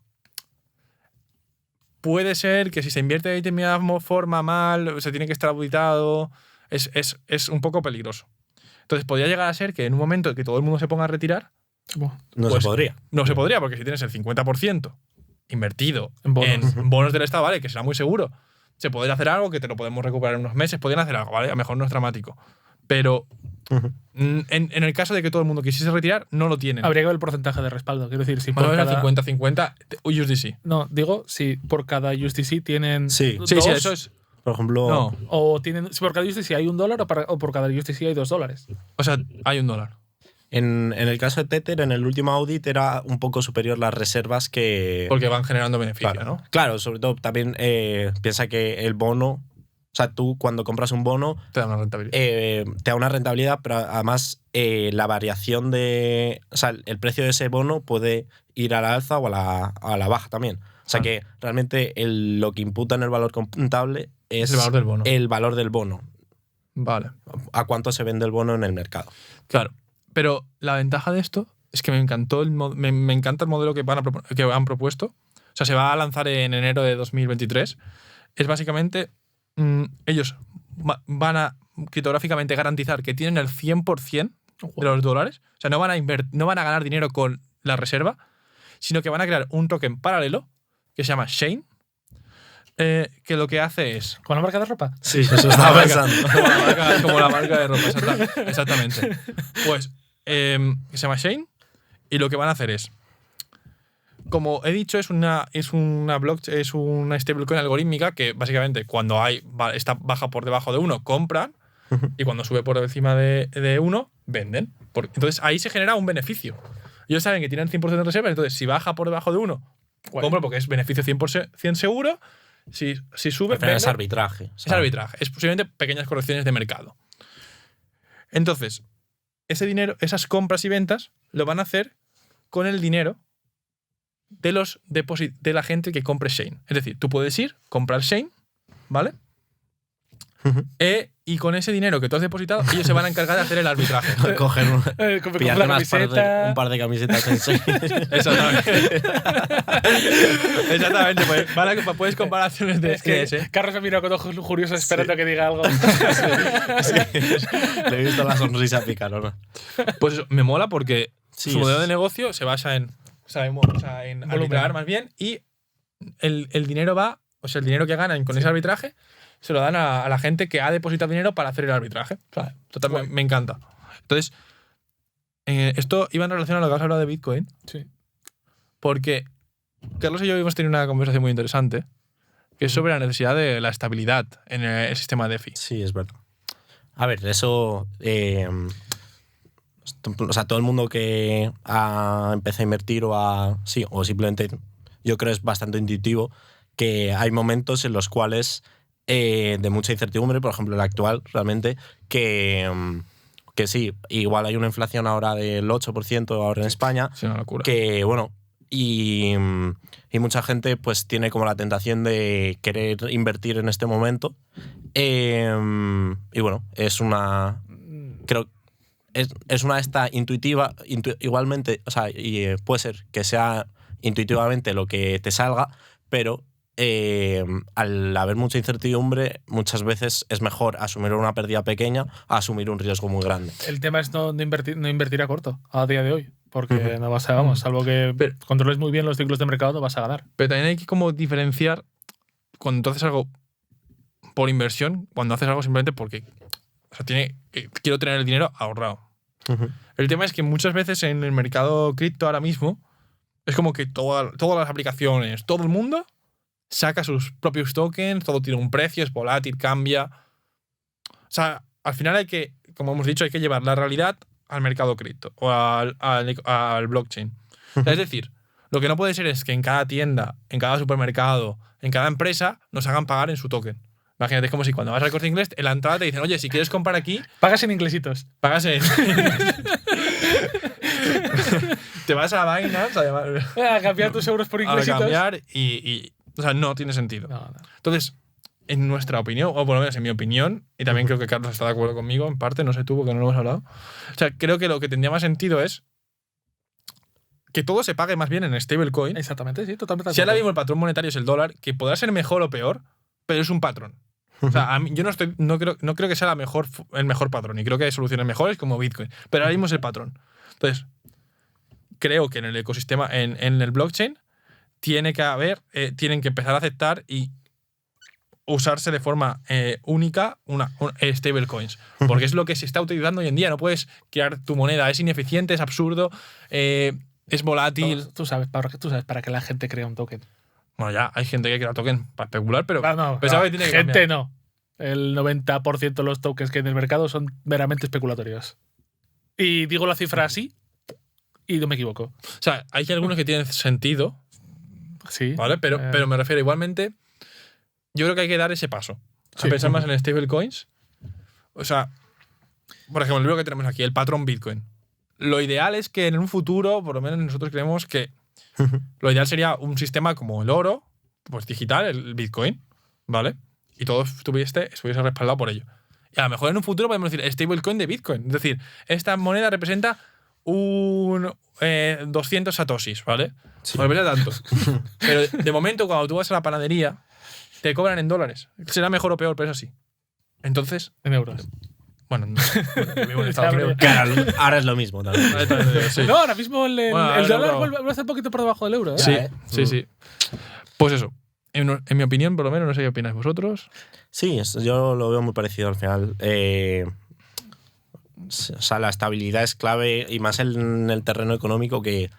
puede ser que si se invierte de determinada forma mal, se tiene que estar auditado, es un poco peligroso. Entonces podría llegar a ser que en un momento en que todo el mundo se ponga a retirar, No se podría. no se podría, porque si tienes el 50% invertido En bonos. en bonos del Estado, ¿vale? Que será muy seguro, se podría hacer algo que te lo podemos recuperar en unos meses, podrían hacer algo, ¿vale? A lo mejor no es dramático. Pero en el caso de que todo el mundo quisiese retirar, no lo tienen. Habría que ver el porcentaje de respaldo. Quiero decir, si Bueno, por era cada… 50-50 USDC. No, digo, si por cada USDC tienen Sí. dos, Sí, eso es… Por ejemplo, No, o tienen, si por cada USDC hay $1 o por cada USDC hay $2. o sea, hay $1. en el caso de Tether, en el último audit era un poco superior las reservas que… Porque van generando beneficio, Claro, ¿no? claro, sobre todo también piensa que el bono, o sea, tú cuando compras un bono Te da una rentabilidad. te da una rentabilidad, pero además la variación o sea, el precio de ese bono puede ir a la alza o a la baja también. O sea que realmente lo que imputa en el valor contable es el valor del bono. el valor del bono. Vale. A cuánto se vende el bono en el mercado. Claro. Pero la ventaja de esto es que me encantó me encanta el modelo que han propuesto. O sea, se va a lanzar en enero de 2023. Es básicamente ellos van a criptográficamente garantizar que tienen el 100% de los dólares. O sea, no van a ganar dinero con la reserva, sino que van a crear un token paralelo que se llama Shane, que lo que hace es… ¿Con la marca de ropa? Sí, eso estaba pensando. Como la marca de ropa, exactamente. Pues se llama Shane y lo que van a hacer es, como he dicho, es una stablecoin algorítmica que básicamente cuando está baja por debajo de 1 compran y cuando sube por encima de 1 venden. Entonces ahí se genera un beneficio. Ellos saben que tienen 100% de reserva, entonces si baja por debajo de 1, compro porque es beneficio 100% seguro. Si sube, Al final es arbitraje. Es arbitraje. Es posiblemente pequeñas correcciones de mercado. Entonces, ese dinero, esas compras y ventas, lo van a hacer con el dinero de la gente que compre Shane. Es decir, tú puedes ir, comprar Shane, ¿vale? Y con ese dinero que tú has depositado, ellos se van a encargar de hacer el arbitraje. Cogen Pillar un par de camisetas en Shane. Exactamente. Exactamente. Puedes comparaciones de… Es que Carlos me mira con ojos lujuriosos esperando que diga algo. Le he visto la sonrisa picarona. Pues eso, me mola porque Sí, su modelo de negocio se basa en arbitrar más bien, y el dinero va, o sea, el dinero que ganan con ese arbitraje se lo dan a la gente que ha depositado dinero para hacer el arbitraje. O sea, total, me encanta. Entonces, esto iba en relación a lo que has hablado de Bitcoin. Sí. Porque Carlos y yo hemos tenido una conversación muy interesante que es sobre la necesidad de la estabilidad en el sistema DeFi. Sí, es verdad. A ver, eso... o sea, todo el mundo que ha empezado a invertir o simplemente yo creo es bastante intuitivo que hay momentos en los cuales de mucha incertidumbre, por ejemplo el actual realmente, que sí, igual hay una inflación ahora del 8% ahora en España, Es una locura. que bueno, y mucha gente pues tiene como la tentación de querer invertir en este momento. Y bueno, es una... Creo es una esta intuitiva, igualmente, o sea, y puede ser que sea intuitivamente lo que te salga, pero al haber mucha incertidumbre, muchas veces es mejor asumir una pérdida pequeña a asumir un riesgo muy grande. El tema es no invertir a corto a día de hoy, porque no vas a, vamos, salvo que controles muy bien los ciclos de mercado, no vas a ganar. Pero también hay que como diferenciar cuando tú haces algo por inversión, cuando haces algo simplemente porque quiero tener el dinero ahorrado. El tema es que muchas veces en el mercado cripto ahora mismo es como que todas las aplicaciones, todo el mundo saca sus propios tokens, todo tiene un precio, es volátil, cambia. O sea, al final hay que, como hemos dicho, hay que llevar la realidad al mercado cripto o al blockchain. O sea, es decir, lo que no puede ser es que en cada tienda, en cada supermercado, en cada empresa nos hagan pagar en su token. Imagínate, es como si cuando vas al Corte Inglés, en la entrada te dicen, oye, si quieres comprar aquí, pagas en inglesitos. Pagas en... Te vas a Binance a cambiar tus euros por inglesitos. A cambiar y o sea, no tiene sentido. No. Entonces, en nuestra opinión, o por lo menos en mi opinión, y también creo que Carlos está de acuerdo conmigo, en parte, no sé tú porque no lo hemos hablado. O sea, creo que lo que tendría más sentido es que todo se pague más bien en stablecoin. Exactamente, sí, totalmente. Si ahora mismo el patrón monetario es el dólar, que podrá ser mejor o peor, pero es un patrón. O sea, a mí, yo no creo que sea el mejor patrón, y creo que hay soluciones mejores como Bitcoin, pero ahora mismo es el patrón. Entonces, creo que en el ecosistema, en el blockchain, tienen que empezar a aceptar y usarse de forma única stablecoins, porque es lo que se está utilizando hoy en día. No puedes crear tu moneda, es ineficiente, es absurdo, es volátil. Tú sabes para qué la gente crea un token. Bueno, ya hay gente que crea token para especular, pero que tiene gente que no. El 90% de los tokens que hay en el mercado son meramente especulatorios. Y digo la cifra así y no me equivoco. O sea, hay algunos que tienen sentido, sí, ¿vale? Pero me refiero igualmente, yo creo que hay que dar ese paso. A pensar más en stablecoins. O sea, por ejemplo, el libro que tenemos aquí, el patrón Bitcoin. Lo ideal es que en un futuro, por lo menos nosotros creemos que lo ideal sería un sistema como el oro, pues digital, el Bitcoin, ¿vale? Y todo estuviese respaldado por ello. Y a lo mejor en un futuro podemos decir stablecoin de Bitcoin. Es decir, esta moneda representa 200 satoshis, ¿vale? Sí. No representa tanto. Pero de momento, cuando tú vas a la panadería, te cobran en dólares. ¿Será mejor o peor? Pero eso sí. Entonces... En euros. Bueno, vivo en Estados Unidos. Claro, ahora es lo mismo también. Sí. No, ahora mismo el dólar vuelve a estar un poquito por debajo del euro. ¿eh? Sí. Pues eso. En mi opinión, por lo menos, no sé qué opináis vosotros. Sí, yo lo veo muy parecido al final. O sea, la estabilidad es clave, y más en el terreno económico, que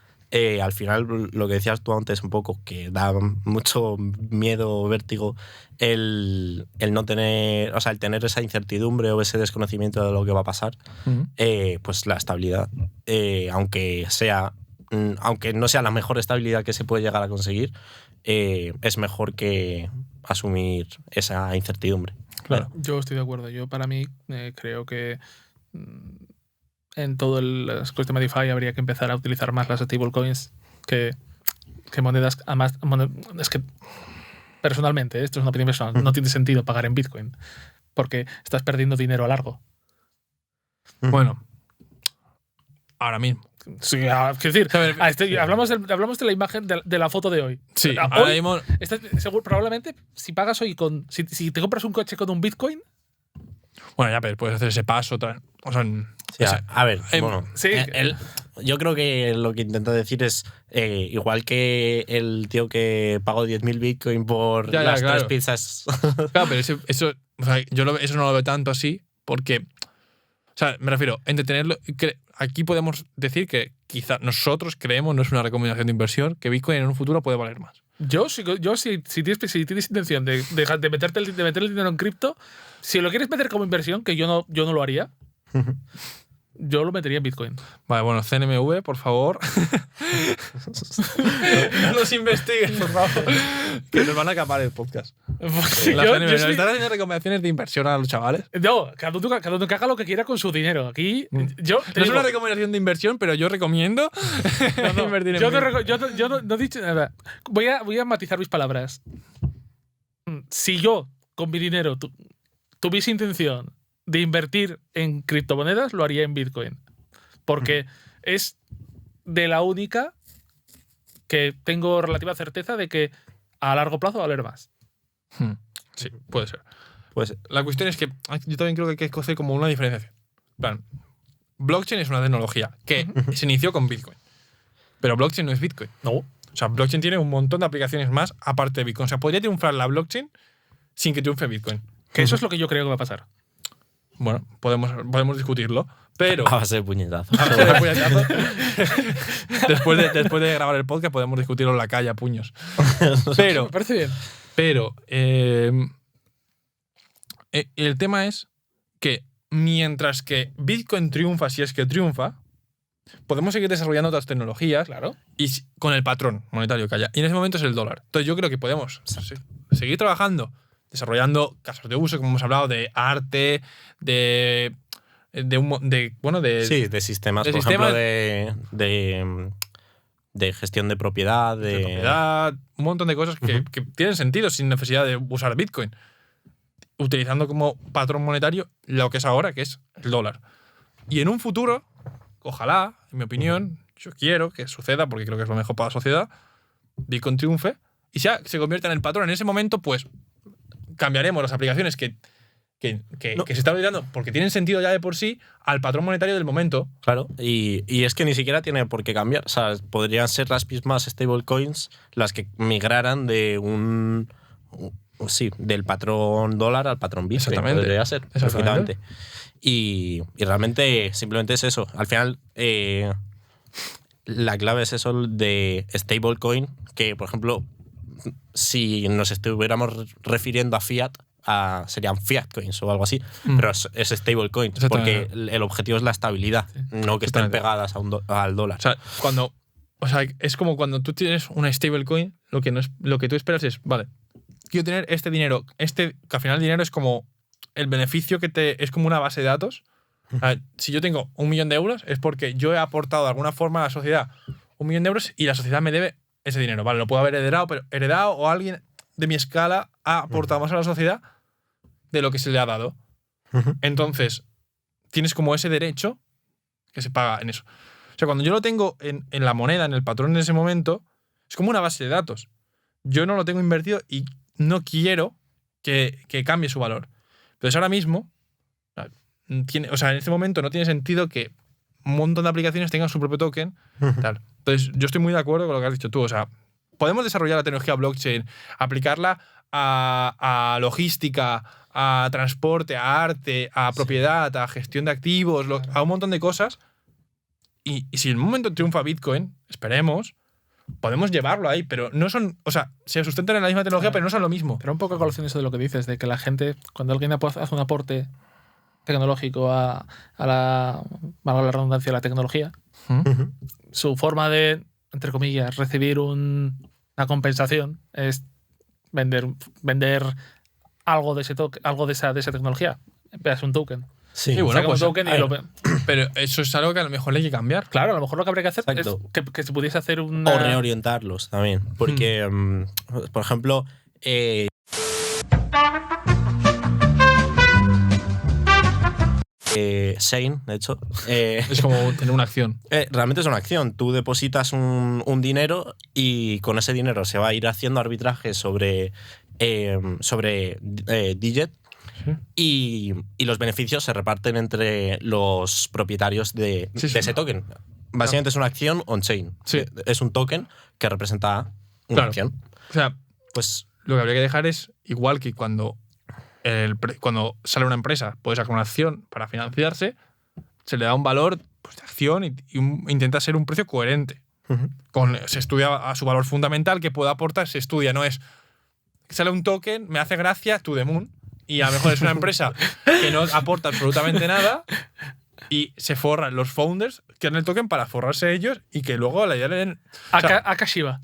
al final, lo que decías tú antes un poco, que da mucho miedo, vértigo, el no tener, o sea, el tener esa incertidumbre o ese desconocimiento de lo que va a pasar. Pues la estabilidad, aunque no sea la mejor estabilidad que se puede llegar a conseguir, es mejor que asumir esa incertidumbre. Claro. Yo estoy de acuerdo. Yo, para mí, creo que en todo el ecosistema DeFi habría que empezar a utilizar más las stablecoins que monedas. Además, es que personalmente, esto es una opinión personal, no tiene sentido pagar en Bitcoin porque estás perdiendo dinero a largo. Bueno, ahora mismo. Sí, es decir, hablamos de la imagen de la foto de hoy. Sí, ahora mismo. Probablemente, si pagas hoy si te compras un coche con un Bitcoin. Bueno, ya, pero puedes hacer ese paso. O sea, a ver, bueno. Sí. Yo creo que lo que intento decir es, igual que el tío que pagó 10.000 Bitcoin por las 3 pizzas. Claro, pero eso o sea, eso no lo veo tanto así, porque. O sea, me refiero, entretenerlo. Aquí podemos decir que quizá nosotros creemos, no es una recomendación de inversión, que Bitcoin en un futuro puede valer más. Si tienes intención de meter el dinero en cripto, si lo quieres meter como inversión, que yo no lo haría, yo lo metería en Bitcoin. Vale, bueno, CNMV, por favor. No nos investiguen, por favor. Que nos van a acabar el podcast. La CNMV nos están haciendo recomendaciones de inversión a los chavales. No, cada uno que haga lo que quiera con su dinero. Aquí, No es una recomendación de inversión, pero yo recomiendo invertir en Bitcoin. Yo no he dicho nada. Voy a matizar mis palabras. Si yo, con mi dinero, tuviese intención de invertir en criptomonedas, lo haría en Bitcoin. Porque es de la única que tengo relativa certeza de que a largo plazo va a valer más. Sí, puede ser. Pues La cuestión es que yo también creo que hay que hacer como una diferenciación. En plan, blockchain es una tecnología que se inició con Bitcoin. Pero blockchain no es Bitcoin. No. O sea, blockchain tiene un montón de aplicaciones más aparte de Bitcoin. O sea, podría triunfar la blockchain sin que triunfe Bitcoin. Que eso es lo que yo creo que va a pasar. Bueno, podemos discutirlo, pero a base de puñetazo. después de grabar el podcast podemos discutirlo en la calle a puños. Pero, Me parece bien. Pero el tema es que mientras que Bitcoin triunfa, si es que triunfa, podemos seguir desarrollando otras tecnologías, Claro. y con el patrón monetario que haya. Y en ese momento es el dólar. Entonces yo creo que podemos seguir trabajando, desarrollando casos de uso, como hemos hablado, de arte, de sistemas, de por sistemas, ejemplo, de gestión de propiedad, de propiedad, un montón de cosas que tienen sentido sin necesidad de usar Bitcoin, utilizando como patrón monetario lo que es ahora, que es el dólar. Y en un futuro, ojalá, en mi opinión, yo quiero que suceda, porque creo que es lo mejor para la sociedad, Bitcoin triunfe y ya se convierta en el patrón. En ese momento, pues, cambiaremos las aplicaciones que se están utilizando porque tienen sentido ya de por sí al patrón monetario del momento. Claro, y es que ni siquiera tiene por qué cambiar. O sea, podrían ser las mismas stablecoins las que migraran de del patrón dólar al patrón Bitcoin. Exactamente. Podría ser, perfectamente. Y realmente simplemente es eso. Al final, la clave es eso de stablecoin, que, por ejemplo, si nos estuviéramos refiriendo a fiat, serían fiat coins o algo así, pero es stablecoin, porque el objetivo es la estabilidad, no que estén pegadas al dólar. O sea, es como cuando tú tienes una stablecoin, lo que tú esperas es, vale, quiero tener este dinero, que al final el dinero es como el beneficio es como una base de datos. Si yo tengo 1 millón de euros es porque yo he aportado de alguna forma a la sociedad 1 millón de euros y la sociedad me debe ese dinero. Vale, lo puedo haber heredado o alguien de mi escala ha aportado más a la sociedad de lo que se le ha dado. Entonces, tienes como ese derecho que se paga en eso. O sea, cuando yo lo tengo en la moneda, en el patrón en ese momento, es como una base de datos. Yo no lo tengo invertido y no quiero que cambie su valor. Entonces, ahora mismo, en este momento no tiene sentido que un montón de aplicaciones tengan su propio token. Tal. Entonces, yo estoy muy de acuerdo con lo que has dicho tú. O sea, podemos desarrollar la tecnología blockchain, aplicarla a logística, a transporte, a arte, a propiedad, a gestión de activos, a un montón de cosas. Y si en un momento triunfa Bitcoin, esperemos, podemos llevarlo ahí, pero no son. O sea, se sustentan en la misma tecnología, pero no son lo mismo. Pero un poco a colación eso de lo que dices, de que la gente, cuando alguien hace un aporte tecnológico a la redundancia, a la tecnología, su forma de, entre comillas, recibir una compensación es vender algo de esa tecnología. Es un token. Sí, bueno, pues, token pero eso es algo que a lo mejor hay que cambiar. Claro, a lo mejor lo que habría que hacer es que se pudiese hacer una... O reorientarlos también. Porque, por ejemplo, Shane, de hecho. Es como tener una acción. Realmente es una acción. Tú depositas un dinero y con ese dinero se va a ir haciendo arbitraje sobre Digit. Y los beneficios se reparten entre los propietarios de ese token. Básicamente es una acción on-chain. Sí. Es un token que representa una acción. O sea, pues lo que habría que dejar es, igual que cuando sale una empresa, puede sacar una acción para financiarse, se le da un valor, pues, de acción y intenta ser un precio coherente. Se estudia a su valor fundamental, que puede aportar, se estudia, no es sale un token, me hace gracia, to the moon, y a lo mejor es una empresa que no aporta absolutamente nada y se forran los founders, que dan el token para forrarse ellos y que luego la idea le den… Aka Shiba.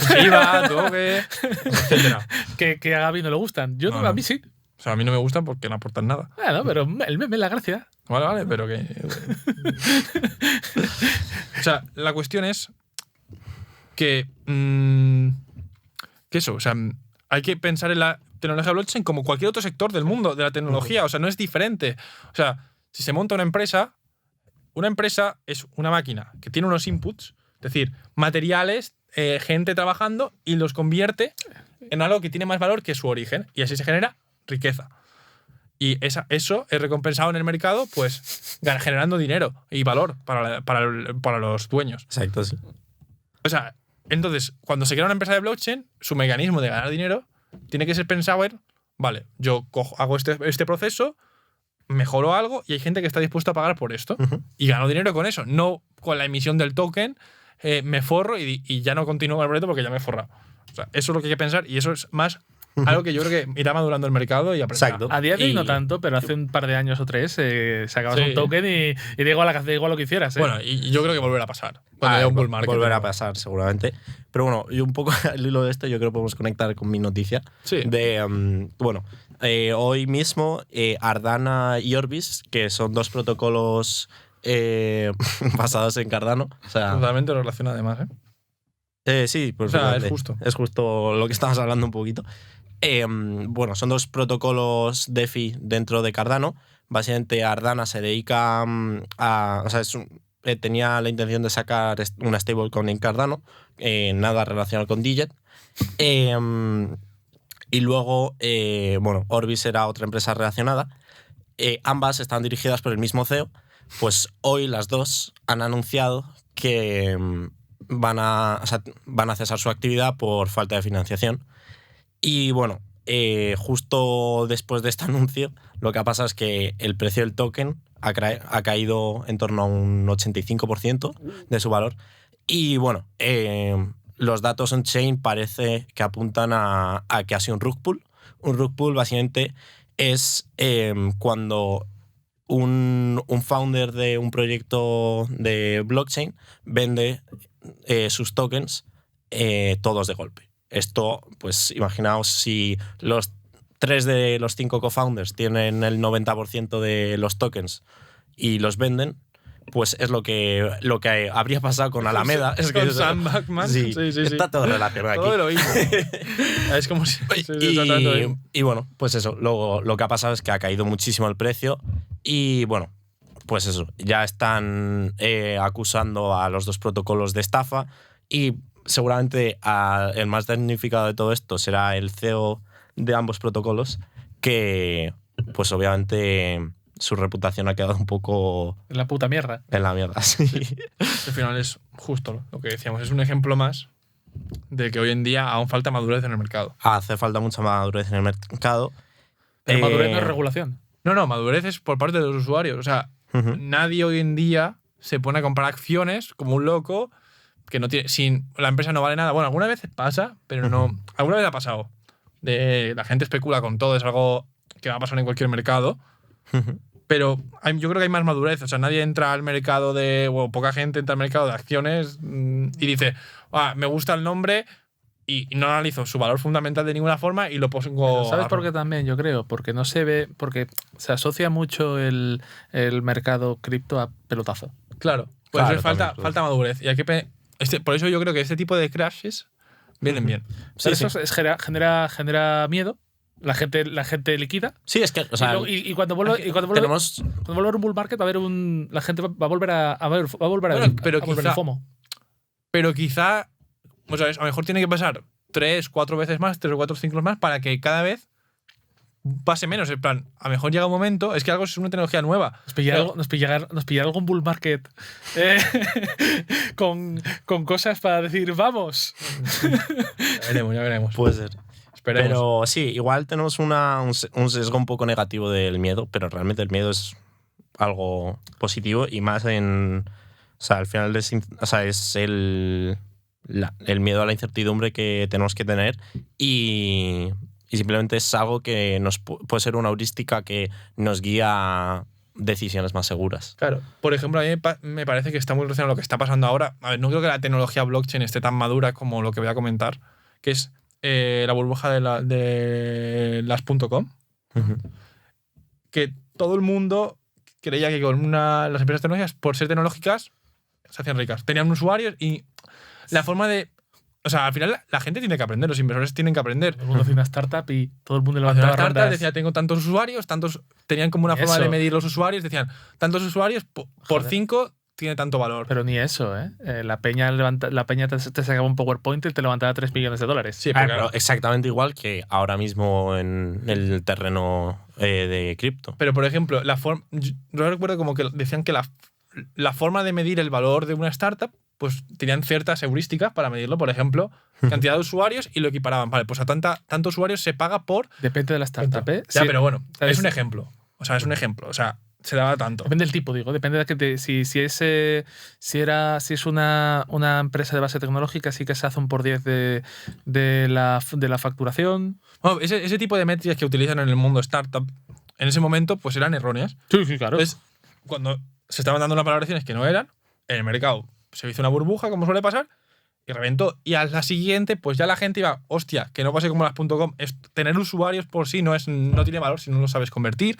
Shiba, Doge, etcétera. Que a Gaby no le gustan. Yo No, a mí sí. O sea, a mí no me gustan porque no aportan nada. Bueno, pero el meme es la gracia. Vale, pero que… O sea, la cuestión es que… que eso, o sea, hay que pensar en la tecnología blockchain como cualquier otro sector del mundo, de la tecnología. O sea, no es diferente. O sea, si se monta una empresa es una máquina que tiene unos inputs, es decir, materiales, gente trabajando, y los convierte en algo que tiene más valor que su origen. Y así se genera riqueza. Y eso es recompensado en el mercado, pues generando dinero y valor para los dueños. Exacto, sí. O sea, entonces, cuando se crea una empresa de blockchain, su mecanismo de ganar dinero tiene que ser pensado en, vale, yo hago este proceso, mejoro algo y hay gente que está dispuesta a pagar por esto y gano dinero con eso, no con la emisión del token, me forro y ya no continúo con el proyecto porque ya me he forrado. O sea, eso es lo que hay que pensar y eso es más algo que yo creo que irá madurando el mercado y aprenderá. Exacto. A día de hoy no tanto, pero hace un par de años o 3 sacabas un token y da igual lo que hicieras. Bueno, y yo creo que volverá a pasar. Cuando haya un bull market. Volverá a pasar, seguramente. Pero bueno, y un poco al hilo de esto, yo creo que podemos conectar con mi noticia. Sí. Hoy mismo Ardana y Orbis, que son dos protocolos basados en Cardano. O sea, totalmente relacionado además, sí, pues o sea, es justo. Es justo lo que estamos hablando un poquito. Son dos protocolos DeFi dentro de Cardano. Básicamente Ardana se dedica tenía la intención de sacar una stablecoin en Cardano, nada relacionado con Digit. Y luego, Orbis era otra empresa relacionada. Ambas están dirigidas por el mismo CEO. Pues hoy las dos han anunciado que van a cesar su actividad por falta de financiación. Y bueno, justo después de este anuncio, lo que ha pasado es que el precio del token ha caído en torno a un 85% de su valor. Y bueno, los datos on-chain parece que apuntan a que ha sido un rug pull. Un rug pull básicamente es cuando un founder de un proyecto de blockchain vende sus tokens todos de golpe. Esto, pues imaginaos si los 3 de los 5 co-founders tienen el 90% de los tokens y los venden, pues es lo que habría pasado con Alameda. Es que con Sam Bankman. Sí, sí. está todo relacionado aquí. Todo lo mismo. Es como si… Y bueno, pues eso. Luego lo que ha pasado es que ha caído muchísimo el precio y bueno, pues eso. Ya están acusando a los dos protocolos de estafa y seguramente el más damnificado de todo esto será el CEO de ambos protocolos, que pues obviamente su reputación ha quedado un poco… En la puta mierda. En la mierda, sí. Al final es justo lo que decíamos. Es un ejemplo más de que hoy en día aún falta madurez en el mercado. Hace falta mucha madurez en el mercado. Pero madurez no es regulación. No, madurez es por parte de los usuarios. O sea, nadie hoy en día se pone a comprar acciones como un loco que no tiene… la empresa no vale nada. Bueno, alguna vez pasa, pero no… Alguna vez ha pasado. La gente especula con todo, es algo que va a pasar en cualquier mercado. Pero yo creo que hay más madurez. O sea, nadie entra al mercado o poca gente entra al mercado de acciones y dice, me gusta el nombre y no analizo su valor fundamental de ninguna forma y lo pongo… ¿Sabes por qué también? Yo creo. Porque no se ve… Porque se asocia mucho el mercado cripto a pelotazo. Claro. Pues Claro, falta madurez. Y hay que por eso yo creo que este tipo de crashes vienen bien. Sí, eso genera miedo. La gente liquida. Sí, es que… O sea, y cuando vuelve un bull market, la gente va a volver a volver el FOMO. Pero quizá, o sea, a lo mejor tiene que pasar 3, 4 veces más, 3 o 4 ciclos más para que cada vez pase menos. En plan, a lo mejor llega un momento, es que algo es una tecnología nueva. Nos pillará algún bull market con cosas para decir, vamos. Ya veremos. Puede ser. Esperemos. Pero sí, igual tenemos un sesgo un poco negativo del miedo, pero realmente el miedo es algo positivo y más en O sea, al final es el miedo a la incertidumbre que tenemos que tener y simplemente es algo que puede ser una heurística que nos guía a decisiones más seguras. Claro. Por ejemplo, a mí me parece que está muy relacionado a lo que está pasando ahora. A ver, no creo que la tecnología blockchain esté tan madura como lo que voy a comentar, que es la burbuja de las .com. Que todo el mundo creía que con las empresas tecnológicas, por ser tecnológicas, se hacían ricas. Tenían usuarios y la forma de... O sea, al final la gente tiene que aprender, los inversores tienen que aprender. Todo el mundo hacía una startup y todo el mundo Una levantaba startup rondas. decía, tengo tantos usuarios, tenían como una forma Eso. de medir los usuarios, decían, tantos usuarios por 5 tiene tanto valor. Pero ni eso, ¿eh? La peña te sacaba un PowerPoint y te levantaba $3 millones. Sí, Ah, porque, pero exactamente igual que ahora mismo en el terreno de cripto. pero por ejemplo, yo recuerdo como que decían que la forma de medir el valor de una startup, pues tenían ciertas heurísticas para medirlo. Por ejemplo, cantidad de usuarios y lo equiparaban. Vale, pues a tantos usuarios se paga por... Depende de la startup, ¿eh? Ya, Sí, pero bueno, ¿sabes? es un ejemplo. O sea, es un ejemplo. O sea, se daba tanto. Depende del tipo, digo. Depende de si es una empresa de base tecnológica, sí que se hace un por 10 de la facturación. Bueno, ese tipo de métricas que utilizan en el mundo startup, en ese momento, pues eran erróneas. Sí, claro. Entonces, cuando se estaban dando unas valoraciones que no eran, en el mercado se hizo una burbuja, como suele pasar, y reventó. Y a la siguiente, pues ya la gente iba, hostia, que no pase como las .com, tener usuarios por sí no tiene valor si no lo sabes convertir,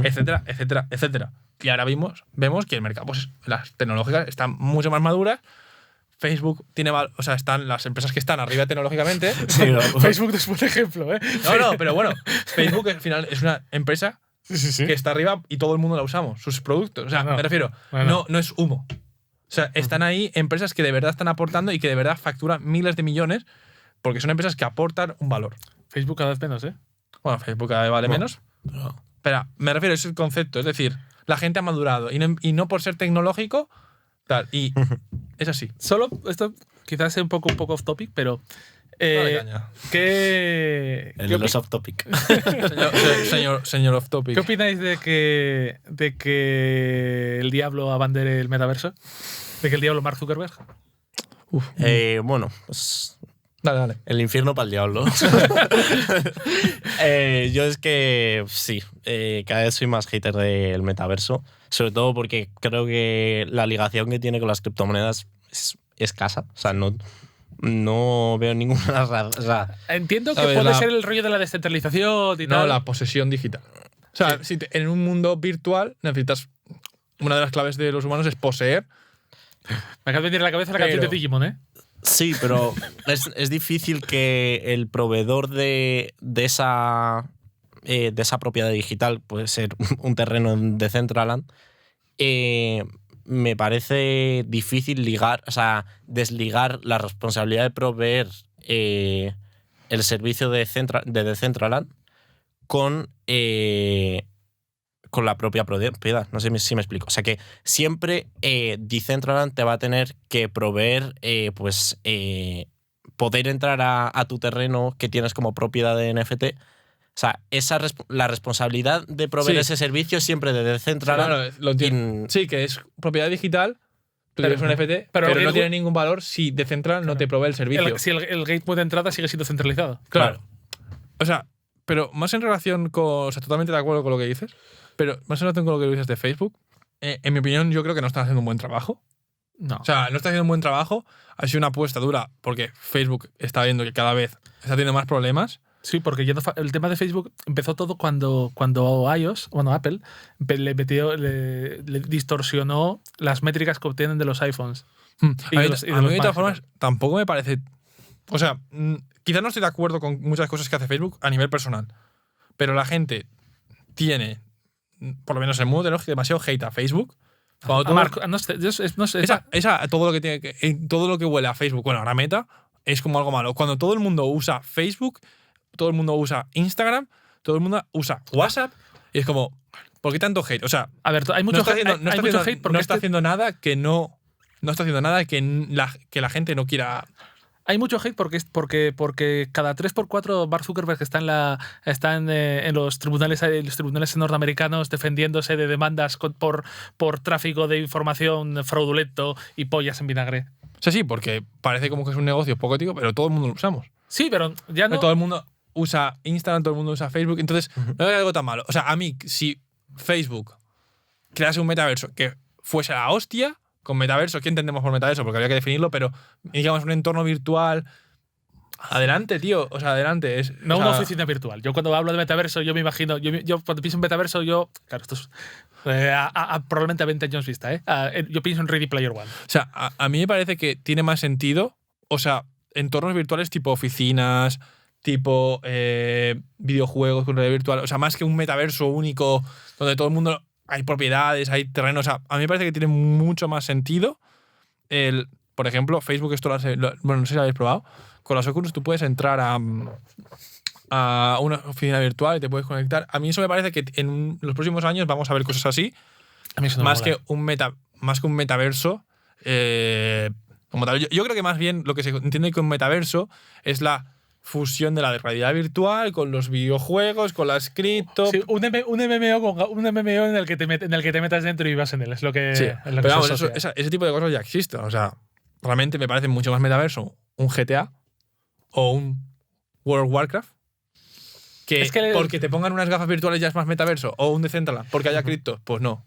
etcétera, etcétera, etcétera. Y ahora vemos que el mercado, pues las tecnológicas están mucho más maduras. Facebook tiene o sea, están las empresas que están arriba tecnológicamente. Sí, no. Facebook es un buen ejemplo, ¿eh? No, pero bueno, Facebook al final es una empresa Sí. que está arriba y todo el mundo la usamos, sus productos. O sea, No. me refiero, Bueno. no es humo. O sea, están ahí empresas que de verdad están aportando y que de verdad facturan miles de millones porque son empresas que aportan un valor. Facebook cada vez menos, ¿eh? Bueno, Facebook cada vez vale menos. Pero me refiero, ese es el concepto. Es decir, la gente ha madurado y no por ser tecnológico, tal. Y es así. Solo, esto quizás sea un poco off topic, pero. Dale caña. ¿Qué Los off topic. Señor off topic. ¿Qué opináis de que el diablo abandere el metaverso? ¿De que el diablo Mark Zuckerberg? Bueno, pues Dale. el infierno para el diablo. Yo es que sí, cada vez soy más hater del metaverso, sobre todo porque creo que la ligación que tiene con las criptomonedas es escasa. O sea, no veo ninguna razón. O sea, Entiendo que A ver, puede la- ser el rollo de la descentralización y No, tal. la posesión digital. O sea, en un mundo virtual necesitas... Una de las claves de los humanos es poseer. Me acaba de venir a la cabeza la Pero- canción de Digimon, ¿eh? sí, pero es difícil que el proveedor de esa propiedad digital, puede ser un terreno en Decentraland, me parece difícil desligar la responsabilidad de proveer el servicio de Decentraland con la propia propiedad. No sé si me explico. O sea que siempre Decentraland te va a tener que proveer poder entrar a tu terreno que tienes como propiedad de NFT. O sea, la responsabilidad de proveer Sí. ese servicio es siempre de Decentraland. Claro, lo entiendo. Sí, que es propiedad digital. Tú Pero- tienes un NFT, pero pero el no gateway- tiene ningún valor si Decentral no te provee el servicio. Si el gateway de entrada sigue siendo centralizado. Claro. O sea, pero más en relación con... O sea, totalmente de acuerdo con lo que dices, pero más en relación con lo que dices de Facebook, en mi opinión yo creo que no están haciendo un buen trabajo. No. O sea, no está haciendo un buen trabajo. Ha sido una apuesta dura porque Facebook está viendo que cada vez está teniendo más problemas. Sí, porque el tema de Facebook empezó todo cuando iOS, Apple, le distorsionó las métricas que obtienen de los iPhones. Y A de mí, los- y de a mí los de todas Macs, formas, tampoco me parece... O sea, quizás no estoy de acuerdo con muchas cosas que hace Facebook a nivel personal, pero la gente tiene, por lo menos en el mundo tecnológico, demasiado hate a Facebook. Cuando tú- No sé, no sé, todo lo que tiene todo lo que huele a Facebook, bueno, ahora Meta, es como algo malo. Cuando todo el mundo usa Facebook, todo el mundo usa Instagram, todo el mundo usa WhatsApp, y es como, ¿por qué tanto hate? O sea, a ver, hay no mucho está hate, haciendo, no hay está mucho haciendo- hate porque no está haciendo nada que no está haciendo nada que la gente no quiera Hay mucho hate porque cada 3x4 Mark Zuckerberg está en los tribunales norteamericanos defendiéndose de demandas por tráfico de información fraudulento y pollas en vinagre. O sea, sí, porque parece como que es un negocio poco ético, pero todo el mundo lo usamos. Sí, pero ya no. Todo el mundo usa Instagram, todo el mundo usa Facebook, entonces no es algo tan malo. O sea, a mí, si Facebook crease un metaverso que fuese la hostia, con metaverso, ¿qué entendemos por metaverso? Porque habría que definirlo, pero digamos un entorno virtual. Adelante, tío. O sea, adelante. No una oficina virtual. Yo cuando hablo de metaverso, yo me imagino. Yo cuando pienso en metaverso, claro, esto es. Probablemente a 20 años vista, ¿eh? Yo pienso en Ready Player One. O sea, a mí me parece que tiene más sentido. O sea, entornos virtuales tipo oficinas, tipo videojuegos con realidad virtual. O sea, más que un metaverso único donde todo el mundo. Hay propiedades, hay terrenos. O sea, a mí me parece que tiene mucho más sentido por ejemplo, Facebook, esto bueno, no sé si lo habéis probado. Con las Oculus tú puedes entrar a una oficina virtual y te puedes conectar. A mí eso me parece que en los próximos años vamos a ver cosas así. A mí eso no más que un metaverso. Como tal. Yo creo que más bien lo que se entiende con metaverso es la fusión de la realidad virtual con los videojuegos, con las cripto. Sí, un MMO en el que te metas dentro y vas en él. Es lo que. Sí, es lo pero que vamos, se asocia. ese tipo de cosas ya existen. O sea, realmente me parece mucho más metaverso un GTA o un World of Warcraft porque te pongan unas gafas virtuales ya es más metaverso, o un Decentraland porque haya cripto. Pues no.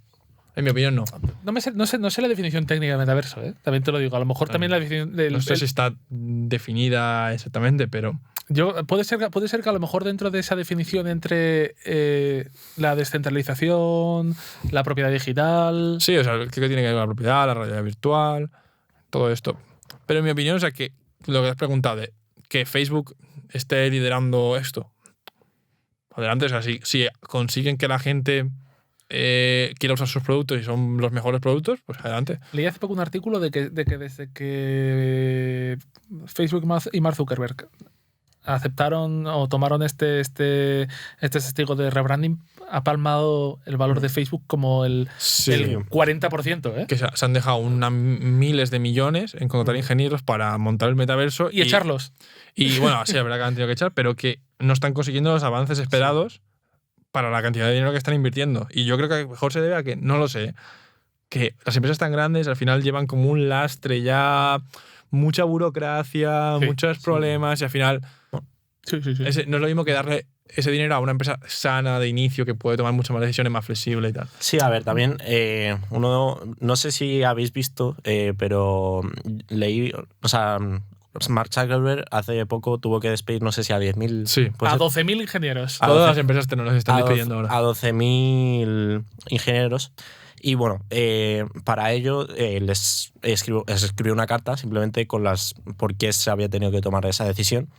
En mi opinión, no. No sé la definición técnica de metaverso, ¿eh? También te lo digo. A lo mejor también la definición. No sé si está definida exactamente, pero. Puede ser que a lo mejor dentro de esa definición entre la descentralización, la propiedad digital. Sí, o sea, creo que tiene que ver con la propiedad, la realidad virtual, todo esto. Pero en mi opinión, o sea, que lo que has preguntado de que Facebook esté liderando esto. Adelante, o sea, si consiguen que la gente quiera usar sus productos y son los mejores productos, pues adelante. Leí hace poco un artículo de que desde que Facebook y Mark Zuckerberg aceptaron o tomaron este testigo de rebranding, ha palmado el valor de Facebook como el 40%. ¿eh? Que se han dejado miles de millones en contratar ingenieros para montar el metaverso. Y echarlos. Y bueno, sí, la verdad que han tenido que echar, pero que no están consiguiendo los avances esperados para la cantidad de dinero que están invirtiendo. Y yo creo que a lo mejor se debe a que, no lo sé, que las empresas tan grandes al final llevan como un lastre ya, mucha burocracia, muchos problemas y al final Sí. no es lo mismo que darle ese dinero a una empresa sana de inicio que puede tomar muchas más decisiones, más flexible y tal. Sí, a ver, también no sé si habéis visto, pero leí, o sea, Mark Zuckerberg hace poco tuvo que despedir, no sé si a 10.000. Sí. A 12.000 ingenieros. Todas las empresas tecnológicas están despidiendo ahora. A 12.000 ingenieros. Y bueno, para ello les escribió una carta simplemente con por qué se había tenido que tomar esa decisión.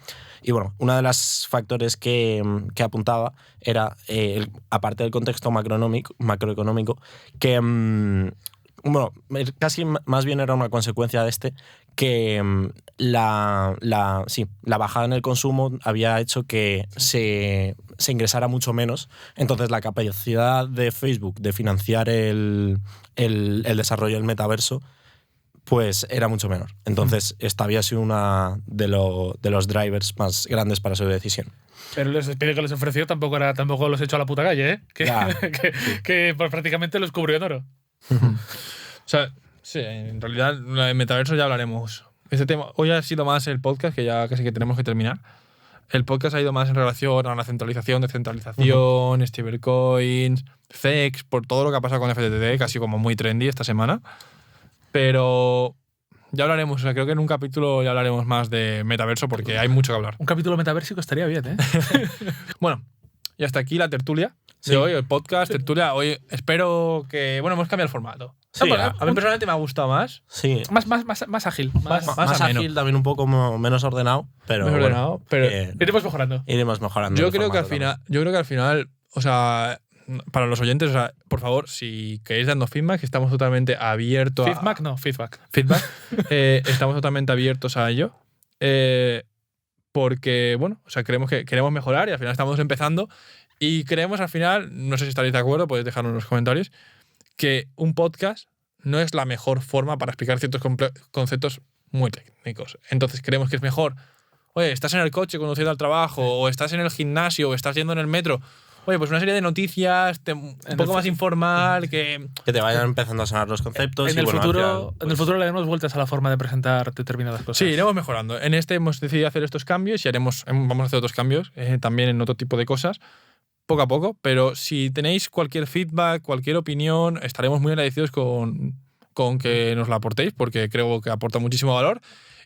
Y bueno, uno de los factores que apuntaba era, aparte del contexto macroeconómico, que bueno, casi más bien era una consecuencia de que la bajada en el consumo había hecho que se ingresara mucho menos. Entonces la capacidad de Facebook de financiar el desarrollo del metaverso pues era mucho menor. Entonces esta había sido una de los drivers más grandes para su decisión. Pero los despidos que les ofreció tampoco los echó a la puta calle, ¿eh? Que pues, prácticamente los cubrió en oro. O sea, sí, en realidad el metaverso ya hablaremos. Este tema hoy ha sido más el podcast, que ya casi que tenemos que terminar. El podcast ha ido más en relación a la centralización, descentralización, stablecoins, CEX, por todo lo que ha pasado con FTT, casi como muy trendy esta semana. Pero ya hablaremos, o sea, creo que en un capítulo ya hablaremos más de metaverso porque hay mucho que hablar. Un capítulo metaversico estaría bien, ¿eh? Bueno, y hasta aquí la tertulia de hoy, el podcast, tertulia. Hoy espero que, bueno, hemos cambiado el formato. Sí, a mí personalmente me ha gustado más. Sí. Más ágil. Más ágil, también un poco menos ordenado, pero iremos mejorando. Iremos mejorando. Yo creo que al final, o sea, para los oyentes, o sea, por favor, si queréis darnos feedback, estamos totalmente abiertos Feedback. Estamos totalmente abiertos a ello. Porque, bueno, o sea, queremos mejorar y al final estamos empezando. Y creemos al final, no sé si estaréis de acuerdo, podéis dejarlo en los comentarios, que un podcast no es la mejor forma para explicar ciertos conceptos muy técnicos. Entonces creemos que es mejor, oye, estás en el coche conduciendo al trabajo, o estás en el gimnasio, o estás yendo en el metro. Oye, pues una serie de noticias un poco más informal, que te vayan empezando a sonar los conceptos. En el futuro le daremos vueltas a la forma de presentar determinadas cosas. Sí, iremos mejorando. En este hemos decidido hacer estos cambios y vamos a hacer otros cambios también en otro tipo de cosas, poco a poco. Pero si tenéis cualquier feedback, cualquier opinión, estaremos muy agradecidos con que nos la aportéis, porque creo que aporta muchísimo valor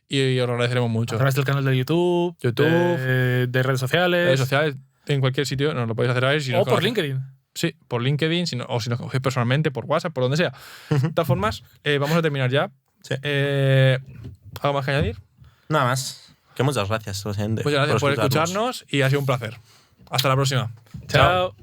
y os lo agradeceremos mucho. A través del canal de YouTube, de redes sociales. En cualquier sitio nos lo podéis hacer ahí. O por LinkedIn. Sí, por LinkedIn, o si nos cogéis personalmente, por WhatsApp, por donde sea. De todas formas, vamos a terminar ya. Sí. ¿Algo más que añadir? Nada más. Que muchas gracias, gente. Muchas gracias por escucharnos y ha sido un placer. Hasta la próxima. Chao.